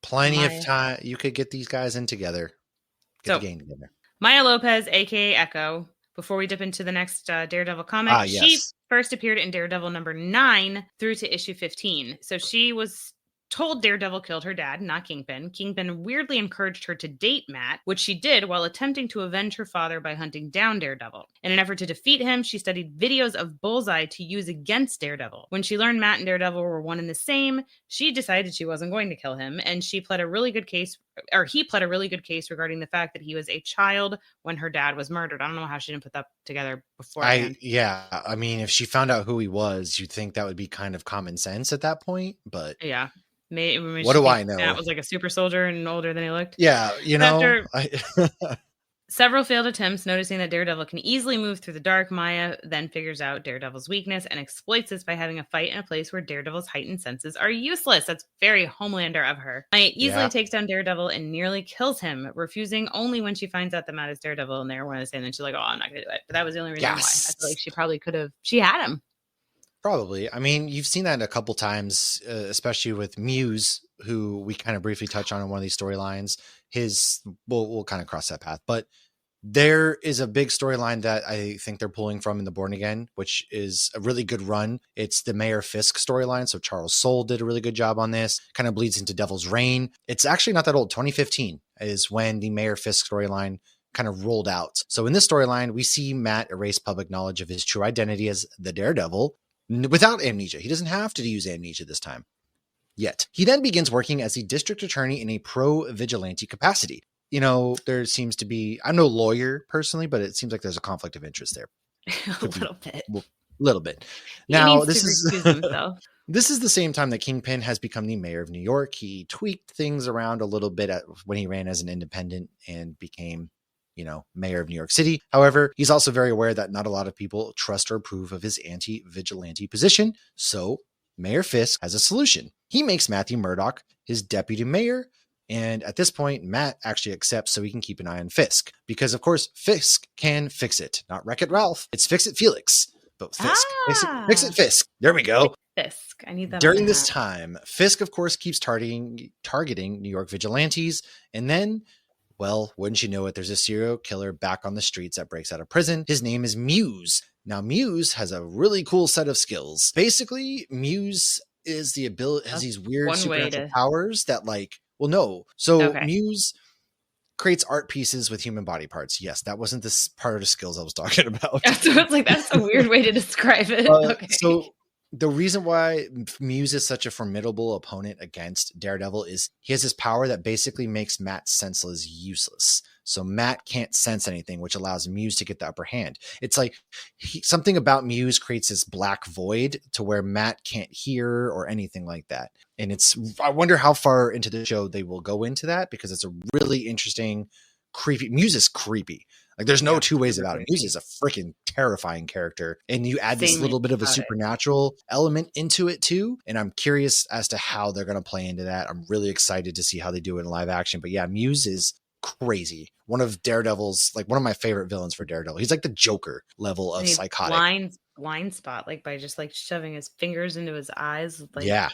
Plenty of Maya. time. You could get these guys in together. Get So, the game together. Maya Lopez, aka Echo. Before we dip into the next Daredevil comic, she Yes. first appeared in Daredevil number 9 through to issue 15. So she was told Daredevil killed her dad, not Kingpin. Kingpin weirdly encouraged her to date Matt, which she did while attempting to avenge her father by hunting down Daredevil. In an effort to defeat him, she studied videos of Bullseye to use against Daredevil. When she learned Matt and Daredevil were one and the same, she decided she wasn't going to kill him, and he pled a really good case regarding the fact that he was a child when her dad was murdered. I don't know how she didn't put that together before. I mean, if she found out who he was, you'd think that would be kind of common sense at that point, but Yeah. what do I know? Matt was like a super soldier and older than he looked. Yeah, After several failed attempts, noticing that Daredevil can easily move through the dark, Maya then figures out Daredevil's weakness and exploits this by having a fight in a place where Daredevil's heightened senses are useless. That's very Homelander of her. Maya easily takes down Daredevil and nearly kills him, refusing only when she finds out that Matt is Daredevil and they're one of the same. And then she's like, "Oh, I'm not going to do it." But that was the only reason why. I feel like she probably could have. She had him. Probably. I mean, you've seen that a couple times, especially with Muse, who we kind of briefly touch on in one of these storylines. We'll kind of cross that path, but there is a big storyline that I think they're pulling from in the Born Again, which is a really good run. It's the Mayor Fisk storyline. So Charles Soule did a really good job on this. Kind of bleeds into Devil's Reign. It's actually not that old. 2015 is when the Mayor Fisk storyline kind of rolled out. So in this storyline, we see Matt erase public knowledge of his true identity as the Daredevil without amnesia. He doesn't have to use amnesia this time yet. He then begins working as a district attorney in a pro-vigilante capacity. You know, there seems to be, I'm no lawyer personally, but it seems like there's a conflict of interest there. A little bit. Little bit. Now, this is the same time that Kingpin has become the mayor of New York. He tweaked things around a little bit when he ran as an independent and became, mayor of New York City. However, he's also very aware that not a lot of people trust or approve of his anti-vigilante position. So Mayor Fisk has a solution. He makes Matthew Murdock his deputy mayor. And at this point, Matt actually accepts so he can keep an eye on Fisk. Because, of course, Fisk can fix it. Not Wreck-It Ralph. It's Fix It Felix. But Fisk. Fix it Fisk. There we go. Fisk. I need that. During this time, Fisk, of course, keeps targeting New York vigilantes. And then, well, wouldn't you know it, there's a serial killer back on the streets that breaks out of prison. His name is Muse. Now, Muse has a really cool set of skills. Basically, Muse has these weird supernatural powers that Muse creates art pieces with human body parts. Yes, that wasn't this part of the skills I was talking about. So it's like, that's a weird way to describe it. Okay. So the reason why Muse is such a formidable opponent against Daredevil is he has this power that basically makes Matt senseless useless. So Matt can't sense anything, which allows Muse to get the upper hand. It's like something about Muse creates this black void to where Matt can't hear or anything like that. And I wonder how far into the show they will go into that, because it's a really interesting, creepy. Muse is creepy. Like, there's no two ways about it. Muse is a freaking terrifying character. And you add this little bit of a supernatural element into it too. And I'm curious as to how they're going to play into that. I'm really excited to see how they do it in live action. But yeah, Muse is crazy. One of Daredevil's, like, one of my favorite villains for Daredevil. He's like the Joker level of psychotic. Blind spot, like, by just like shoving his fingers into his eyes. Like, yeah.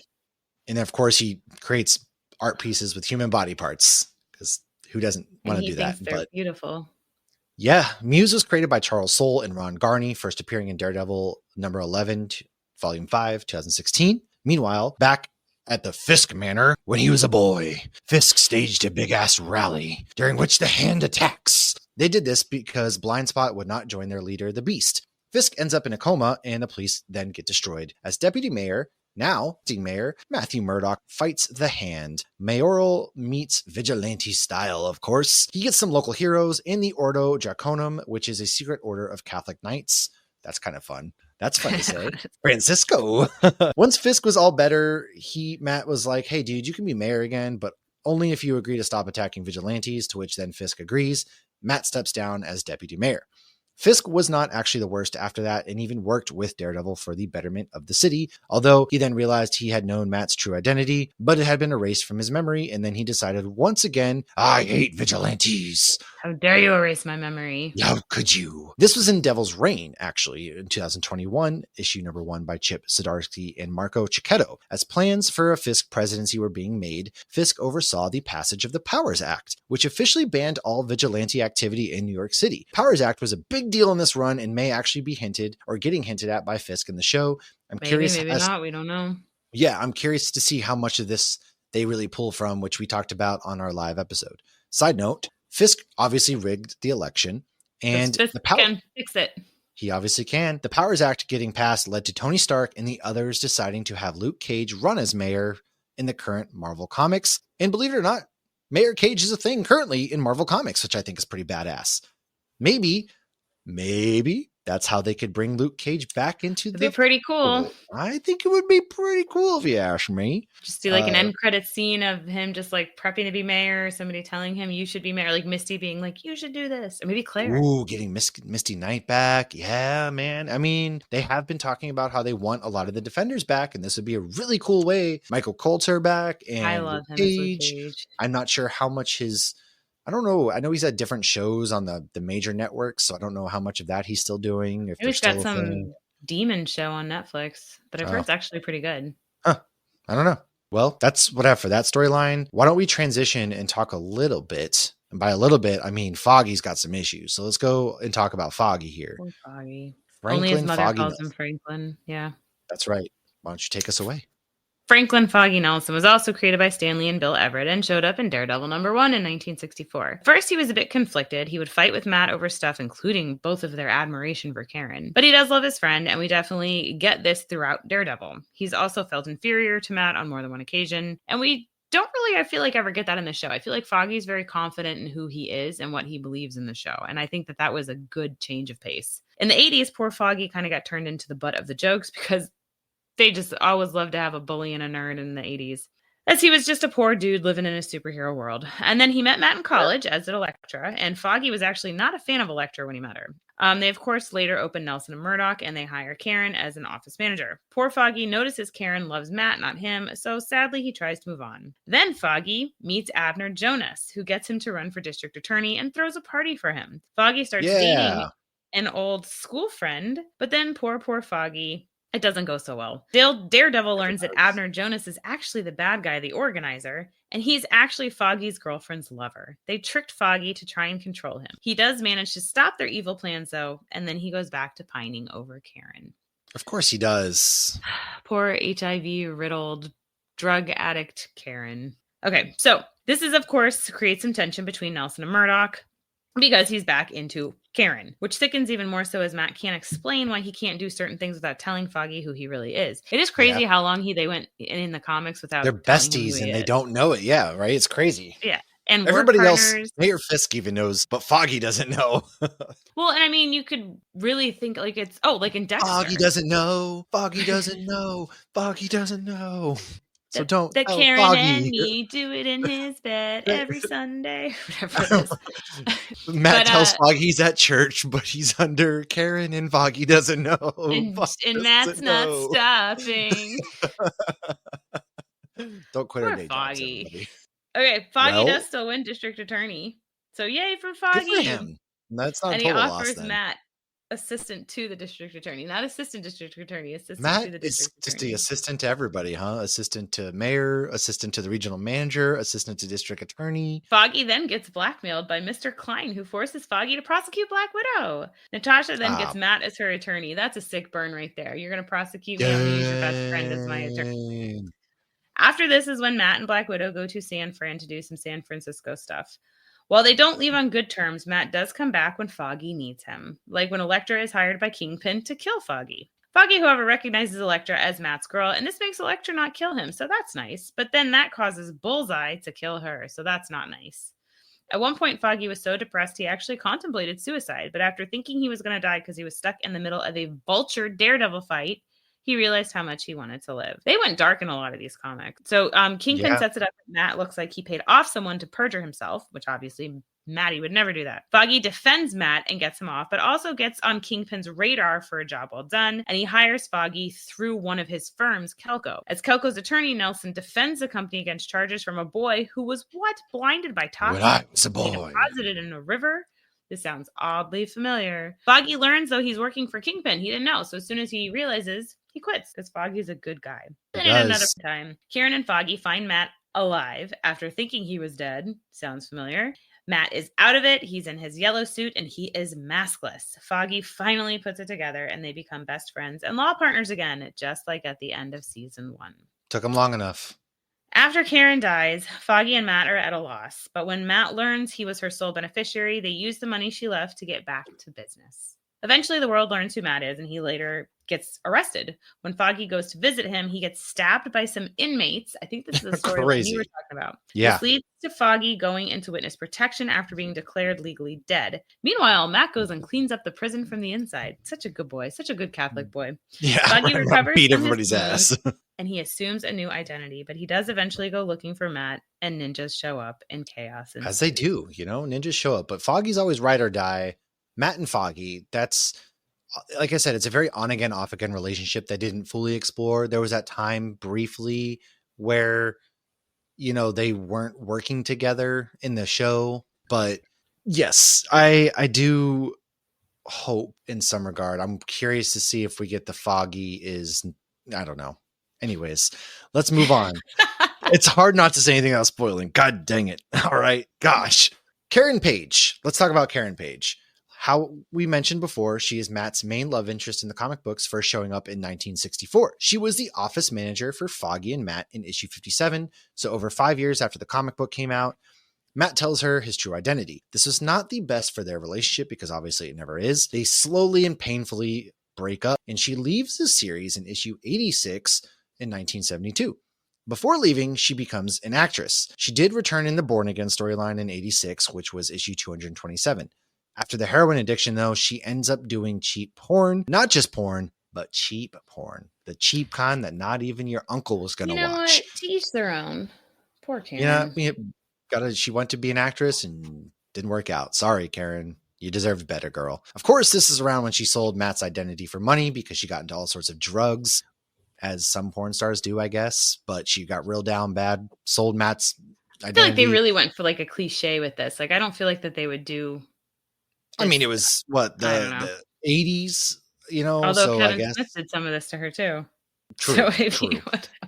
And then, of course, he creates art pieces with human body parts, because who doesn't want to do that? They're beautiful. Yeah, Muse was created by Charles Soule and Ron Garney, first appearing in Daredevil number 11, volume 5, 2016. Meanwhile, back at the Fisk Manor, when he was a boy, Fisk staged a big-ass rally, during which the Hand attacks. They did this because Blindspot would not join their leader, the Beast. Fisk ends up in a coma, and the police then get destroyed. As deputy mayor, now, acting mayor, Matthew Murdock fights the Hand. Mayoral meets vigilante style, of course. He gets some local heroes in the Ordo Draconum, which is a secret order of Catholic knights. That's kind of fun. That's fun to say. Francisco. Once Fisk was all better, Matt was like, hey, dude, you can be mayor again, but only if you agree to stop attacking vigilantes, to which then Fisk agrees. Matt steps down as deputy mayor. Fisk was not actually the worst after that and even worked with Daredevil for the betterment of the city, although he then realized he had known Matt's true identity, but it had been erased from his memory, and then he decided once again, I hate vigilantes. How dare you erase my memory? How could you? This was in Devil's Reign, actually, in 2021, issue number 1 by Chip Zdarsky and Marco Cicchetto. As plans for a Fisk presidency were being made, Fisk oversaw the passage of the Powers Act, which officially banned all vigilante activity in New York City. Powers Act was a big deal in this run and may actually be hinted or getting hinted at by Fisk in the show. Maybe not. We don't know. Yeah, I'm curious to see how much of this they really pull from, which we talked about on our live episode. Side note, Fisk obviously rigged the election, and the can fix it. He obviously can. The Powers Act getting passed led to Tony Stark and the others deciding to have Luke Cage run as mayor in the current Marvel Comics. And believe it or not, Mayor Cage is a thing currently in Marvel Comics, which I think is pretty badass. Maybe that's how they could bring Luke Cage back into It'd be pretty cool. I think it would be pretty cool if you ask me. Just do like an end credit scene of him just like prepping to be mayor, somebody telling him you should be mayor, like Misty being like, you should do this. Or maybe Claire. Ooh, getting Misty Knight back. Yeah, man. I mean, they have been talking about how they want a lot of the Defenders back, and this would be a really cool way. Michael Coulter back, and I love him as Luke Cage. I'm not sure how much I don't know. I know he's had different shows on the major networks, so I don't know how much of that he's still doing. If he's got some demon show on Netflix, but I've heard it's actually pretty good. Huh. I don't know. Well, that's what I have for that storyline. Why don't we transition and talk a little bit? And by a little bit, I mean Foggy's got some issues. So let's go and talk about Foggy here. Poor Foggy. Franklin, only his mother Foggy calls him Franklin. Yeah. That's right. Why don't you take us away? Franklin Foggy Nelson was also created by Stan Lee and Bill Everett and showed up in Daredevil #1 in 1964. First, he was a bit conflicted. He would fight with Matt over stuff, including both of their admiration for Karen. But he does love his friend, and we definitely get this throughout Daredevil. He's also felt inferior to Matt on more than one occasion, and we don't really, I feel like, ever get that in the show. I feel like Foggy's very confident in who he is and what he believes in the show, and I think that was a good change of pace. In the 80s, poor Foggy kind of got turned into the butt of the jokes because they just always loved to have a bully and a nerd in the 80s, as he was just a poor dude living in a superhero world. And then he met Matt in college, as did Elektra, and Foggy was actually not a fan of Elektra when he met her. They, of course, later opened Nelson and Murdock, and they hire Karen as an office manager. Poor Foggy notices Karen loves Matt, not him, so sadly he tries to move on. Then Foggy meets Abner Jonas, who gets him to run for district attorney and throws a party for him. Foggy starts dating an old school friend, but then poor Foggy, it doesn't go so well. Daredevil learns that Abner Jonas is actually the bad guy, the organizer, and he's actually Foggy's girlfriend's lover. They tricked Foggy to try and control him. He does manage to stop their evil plans, though, and then he goes back to pining over Karen. Of course he does. Poor HIV-riddled drug addict Karen. Okay, so this is, of course, creates some tension between Nelson and Murdock, because he's back into Karen, which thickens even more so as Matt can't explain why he can't do certain things without telling Foggy who he really is. It is crazy how long they went in the comics without. They're besties and they don't know it. Yeah, right. It's crazy. Yeah. And everybody else, Mayor Fisk even knows, but Foggy doesn't know. Well, and I mean, you could really think like it's, like in Dexter. Foggy doesn't know. Foggy doesn't know. Foggy doesn't know. So don't. That Karen Foggy and me do it in his bed every Sunday. Whatever it is. Matt tells Foggy he's at church, but he's under Karen, and Foggy doesn't know. And Matt's not stopping. Don't quit Poor our day jobs, Foggy. everybody. Okay, Foggy does still win district attorney. So yay for Foggy. Good for him. That's not and total he loss offers then. Matt assistant to the district attorney, not assistant district attorney, assistant Matt to the district is just attorney. the assistant to everybody, huh? Assistant to mayor, assistant to the regional manager, assistant to district attorney. Foggy then gets blackmailed by Mr. Klein, who forces Foggy to prosecute Black Widow. Natasha then gets Matt as her attorney. That's a sick burn right there. You're going to prosecute me. I'm going to use your best friend as my attorney. After this is when Matt and Black Widow go to San Fran to do some San Francisco stuff. While they don't leave on good terms, Matt does come back when Foggy needs him, like when Elektra is hired by Kingpin to kill Foggy. Foggy, however, recognizes Elektra as Matt's girl, and this makes Elektra not kill him, so that's nice. But then that causes Bullseye to kill her, so that's not nice. At one point, Foggy was so depressed he actually contemplated suicide, but after thinking he was going to die because he was stuck in the middle of a Vulture Daredevil fight, he realized how much he wanted to live. They went dark in a lot of these comics. So Kingpin sets it up that Matt looks like he paid off someone to perjure himself, which obviously Matty would never do that. Foggy defends Matt and gets him off, but also gets on Kingpin's radar for a job well done, and he hires Foggy through one of his firms, Kelko. As Kelko's attorney, Nelson defends the company against charges from a boy who was blinded by toxins. When I was a boy. Deposited in a river. This sounds oddly familiar. Foggy learns, though, he's working for Kingpin. He didn't know. So as soon as he realizes, he quits because Foggy's a good guy. Then at another time, Karen and Foggy find Matt alive after thinking he was dead. Sounds familiar. Matt is out of it. He's in his yellow suit and he is maskless. Foggy finally puts it together and they become best friends and law partners again, just like at the end of season 1. Took him long enough. After Karen dies, Foggy and Matt are at a loss. But when Matt learns he was her sole beneficiary, they use the money she left to get back to business. Eventually, the world learns who Matt is, and he later gets arrested. When Foggy goes to visit him, he gets stabbed by some inmates. I think this is the story you were talking about. Yeah. This leads to Foggy going into witness protection after being declared legally dead. Meanwhile, Matt goes and cleans up the prison from the inside. Such a good boy. Such a good Catholic boy. Yeah. Foggy recovers beat from everybody's his ass. wounds, and he assumes a new identity, but he does eventually go looking for Matt, and ninjas show up in chaos. As they do, ninjas show up. But Foggy's always ride or die. Matt and Foggy, that's, like I said, it's a very on-again, off-again relationship that didn't fully explore. There was that time briefly where, they weren't working together in the show. But yes, I do hope in some regard. I'm curious to see if we get the Foggy is, I don't know. Anyways, let's move on. It's hard not to say anything without spoiling. God dang it. All right. Gosh. Karen Page. Let's talk about Karen Page. How we mentioned before, she is Matt's main love interest in the comic books, first showing up in 1964. She was the office manager for Foggy and Matt in issue 57. So over 5 years after the comic book came out, Matt tells her his true identity. This was not the best for their relationship because obviously it never is. They slowly and painfully break up, and she leaves the series in issue 86 in 1972. Before leaving, she becomes an actress. She did return in the Born Again storyline in 86, which was issue 227. After the heroin addiction, though, she ends up doing cheap porn. Not just porn, but cheap porn. The cheap kind that not even your uncle was going to watch. What? To each their own. Poor Karen. She went to be an actress and didn't work out. Sorry, Karen. You deserved better, girl. Of course, this is around when she sold Matt's identity for money because she got into all sorts of drugs, as some porn stars do, I guess. But she got real down bad, sold Matt's identity. I feel like they really went for like a cliche with this. Like, I don't feel like that they would do. I mean, it was the 80s, Although so Kevin I guess Smith did some of this to her too. True.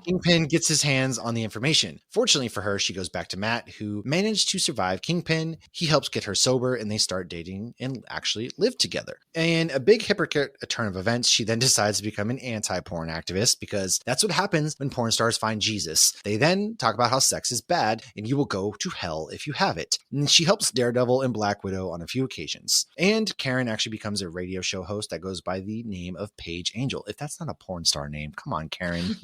Kingpin gets his hands on the information. Fortunately for her, she goes back to Matt, who managed to survive Kingpin. He helps get her sober, and they start dating and actually live together. And a big hypocrite turn of events, she then decides to become an anti-porn activist because that's what happens when porn stars find Jesus. They then talk about how sex is bad, and you will go to hell if you have it. And she helps Daredevil and Black Widow on a few occasions. And Karen actually becomes a radio show host that goes by the name of Paige Angel. If that's not a porn star name, come on, Karen.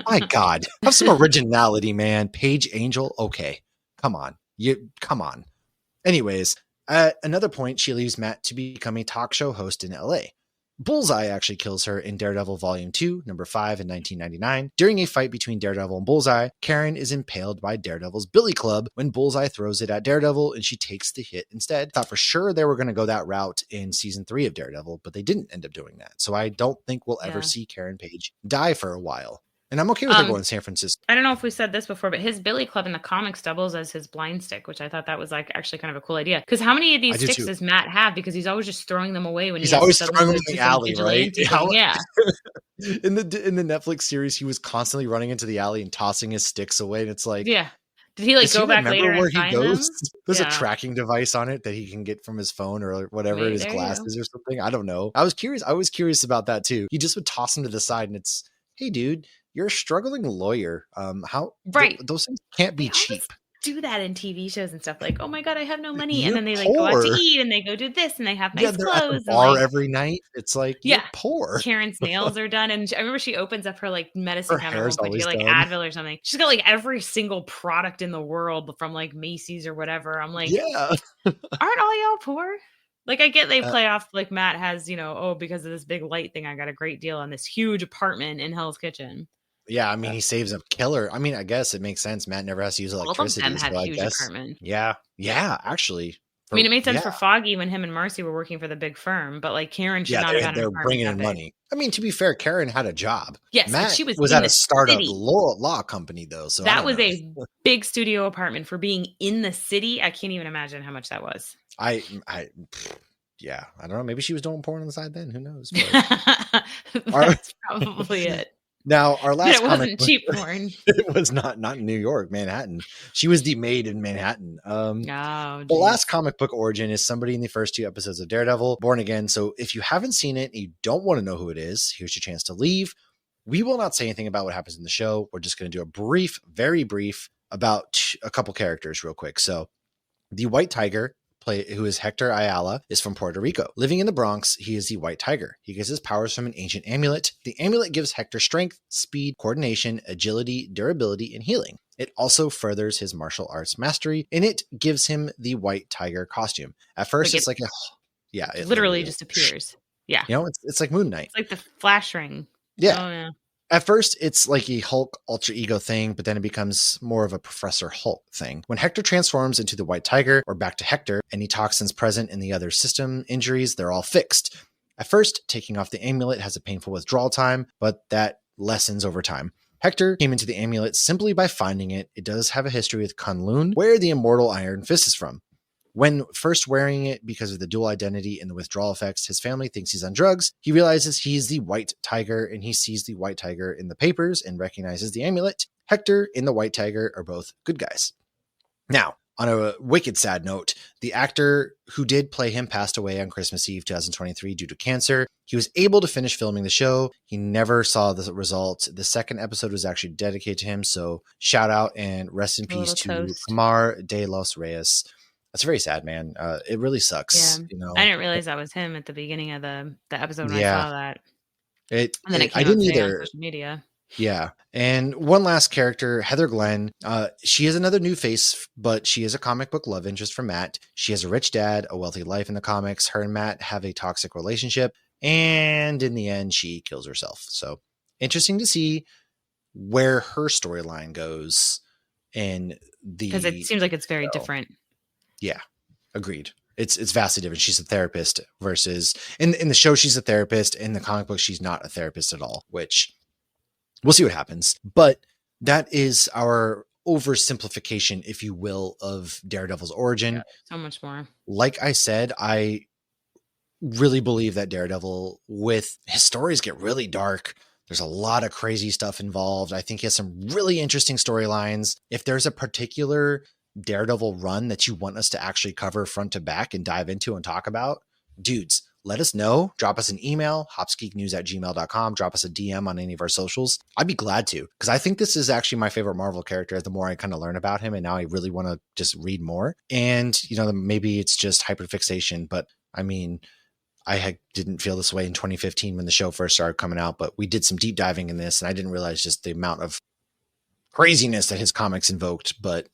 My God, have some originality, man. Paige Angel. Okay. Come on. Come on. Anyways, at another point, she leaves Matt to become a talk show host in LA. Bullseye actually kills her in Daredevil Volume 2, number 5 in 1999. During a fight between Daredevil and Bullseye, Karen is impaled by Daredevil's billy club when Bullseye throws it at Daredevil and she takes the hit instead. Thought for sure they were going to go that route in season 3 of Daredevil, but they didn't end up doing that. So I don't think we'll ever see Karen Page die for a while. And I'm okay with her going to San Francisco. I don't know if we said this before, but his billy club in the comics doubles as his blind stick, which I thought that was like actually kind of a cool idea. Because how many of these sticks does Matt have? Because he's always just throwing them away when he's always throwing them in the alley, right? Yeah. in the Netflix series, he was constantly running into the alley and tossing his sticks away, and it's like, yeah. Did he go back later and find them? There's a tracking device on it that he can get from his phone or whatever, his glasses or something. I don't know. I was curious about that too. He just would toss them to the side, and it's, hey, dude. You're a struggling lawyer. Those things can't be cheap. do that in TV shows and stuff. Like, oh my God, I have no money. And You're then they like go out to poor. eat and they go do this and they have Yeah, nice they're at the clothes. And bar like, every night. It's like, you're yeah, poor. Karen's nails are done. And I remember she opens up her like medicine Her cabinet at one hair's point to always get like done. Advil or something. She's got like every single product in the world from like Macy's or whatever. I'm like, Yeah. aren't all y'all poor? Like, I get they Uh, play off like Matt has, oh, because of this big light thing, I got a great deal on this huge apartment in Hell's Kitchen. Yeah, I mean, he saves a killer. I mean, I guess it makes sense. Matt never has to use All of electricity. them have So I huge guess, apartments. yeah, actually. I mean, it made sense Yeah, for Foggy when him and Marcy were working for the big firm, but like Karen should not have had an they're apartment bringing that in big. money. I mean, to be fair, Karen had a job. Yes, but Matt she was was in at a the startup city. law company, though. So I That don't was know. a big studio apartment for being in the city. I can't even imagine how much that was. Yeah, I don't know. Maybe she was doing porn on the side then. Who knows? That's probably it. Now, our last It wasn't cheap porn. It was not in New York, Manhattan. She was the maid in Manhattan. The last comic book origin is somebody in the first 2 episodes of Daredevil, Born Again. So if you haven't seen it and you don't want to know who it is, here's your chance to leave. We will not say anything about what happens in the show. We're just going to do a brief, very brief, about a couple characters real quick. So the White Tiger, who is Hector Ayala, is from Puerto Rico. Living in the Bronx, he is the White Tiger. He gets his powers from an ancient amulet. The amulet gives Hector strength, speed, coordination, agility, durability, and healing. It also furthers his martial arts mastery, and it gives him the White Tiger costume. At first, Like it's like it literally just appears. Yeah. It's like Moon Knight. It's like the flash ring. Yeah. Oh, yeah. At first, it's like a Hulk alter ego thing, but then it becomes more of a Professor Hulk thing. When Hector transforms into the White Tiger, or back to Hector, any toxins present in the other system injuries, they're all fixed. At first, taking off the amulet has a painful withdrawal time, but that lessens over time. Hector came into the amulet simply by finding it. It does have a history with Kunlun, where the immortal Iron Fist is from. When first wearing it because of the dual identity and the withdrawal effects, his family thinks he's on drugs. He realizes he's the White Tiger, and he sees the White Tiger in the papers and recognizes the amulet. Hector and the White Tiger are both good guys. Now, on a wicked sad note, the actor who did play him passed away on Christmas Eve 2023 due to cancer. He was able to finish filming the show. He never saw the result. The second episode was actually dedicated to him, so shout out and rest in peace to Camar de los Reyes. That's very sad, man. It really sucks. Yeah. I didn't realize that was him at the beginning of the episode when I saw that. And then it came I didn't out either. on social media. Yeah. And one last character, Heather Glenn. She is another new face, but she is a comic book love interest for Matt. She has a rich dad, a wealthy life in the comics. Her and Matt have a toxic relationship. And in the end, she kills herself. So interesting to see where her storyline goes. Because it seems like it's very different. Yeah, agreed. It's vastly different. She's a therapist versus in the show, she's a therapist. In the comic book, she's not a therapist at all, which we'll see what happens. But that is our oversimplification, if you will, of Daredevil's origin. Yeah, so much more. Like I said, I really believe that Daredevil, with his stories get really dark. There's a lot of crazy stuff involved. I think he has some really interesting storylines. If there's a particular Daredevil run that you want us to actually cover front to back and dive into and talk about, dudes, let us know. Drop us an email, hopsgeeknews@gmail.com. Drop us a DM on any of our socials. I'd be glad to, because I think this is actually my favorite Marvel character the more I kind of learn about him, and now I really want to just read more. And, maybe it's just hyperfixation, but I mean, I didn't feel this way in 2015 when the show first started coming out, but we did some deep diving in this, and I didn't realize just the amount of craziness that his comics invoked. But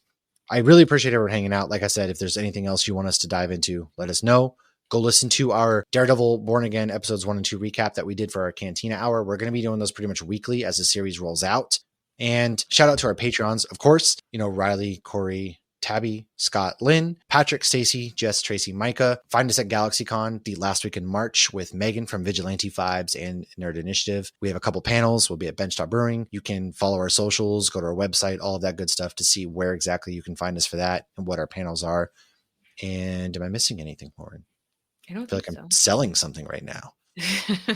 I really appreciate everyone hanging out. Like I said, if there's anything else you want us to dive into, let us know. Go listen to our Daredevil Born Again episodes 1 and 2 recap that we did for our Cantina Hour. We're going to be doing those pretty much weekly as the series rolls out. And shout out to our Patreons, of course, Riley, Corey, Tabby, Scott, Lynn, Patrick, Stacy, Jess, Tracy, Micah. Find us at GalaxyCon the last week in March with Megan from Vigilante Vibes and Nerd Initiative. We have a couple panels. We'll be at Benchtop Brewing. You can follow our socials, go to our website, all of that good stuff to see where exactly you can find us for that and what our panels are. And am I missing anything, Lauren? I don't feel like I'm selling something right now. We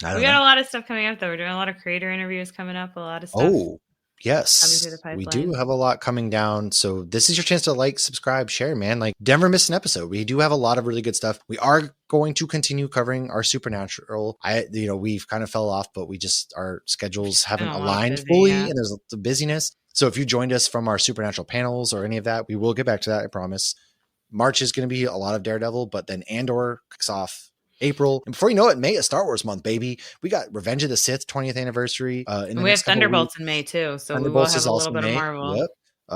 got a lot of stuff coming up, though. We're doing a lot of creator interviews coming up, a lot of stuff. Oh, yes. We do have a lot coming down. So this is your chance to like, subscribe, share, man. Like, never miss an episode. We do have a lot of really good stuff. We are going to continue covering our Supernatural. We've kind of fell off, but our schedules haven't aligned fully, and there's the busyness. So if you joined us from our Supernatural panels or any of that, we will get back to that, I promise. March is going to be a lot of Daredevil, but then Andor kicks off April. And before you know it, May is Star Wars month, baby. We got Revenge of the Sith 20th anniversary. We have Thunderbolts in May too, so we will have a little bit of Marvel. Yep.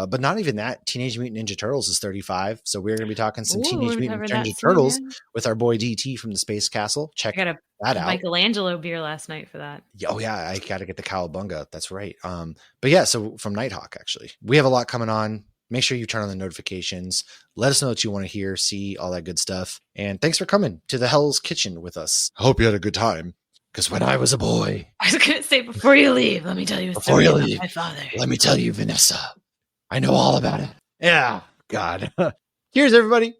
But not even that. Teenage Mutant Ninja Turtles is 35. So we're going to be talking some Teenage Mutant Ninja Turtles with our boy DT from the Space Castle. Check that out. Michelangelo beer last night for that. Oh yeah, I got to get the Cowabunga. That's right. But yeah, so from Nighthawk, actually, we have a lot coming on. Make sure you turn on the notifications. Let us know what you want to hear, see, all that good stuff. And thanks for coming to the Hell's Kitchen with us. I hope you had a good time. Because when I was a boy, I was going to say, before you leave, let me tell you a story about my father. Let me tell you, Vanessa. I know all about it. Yeah. God. Cheers, everybody.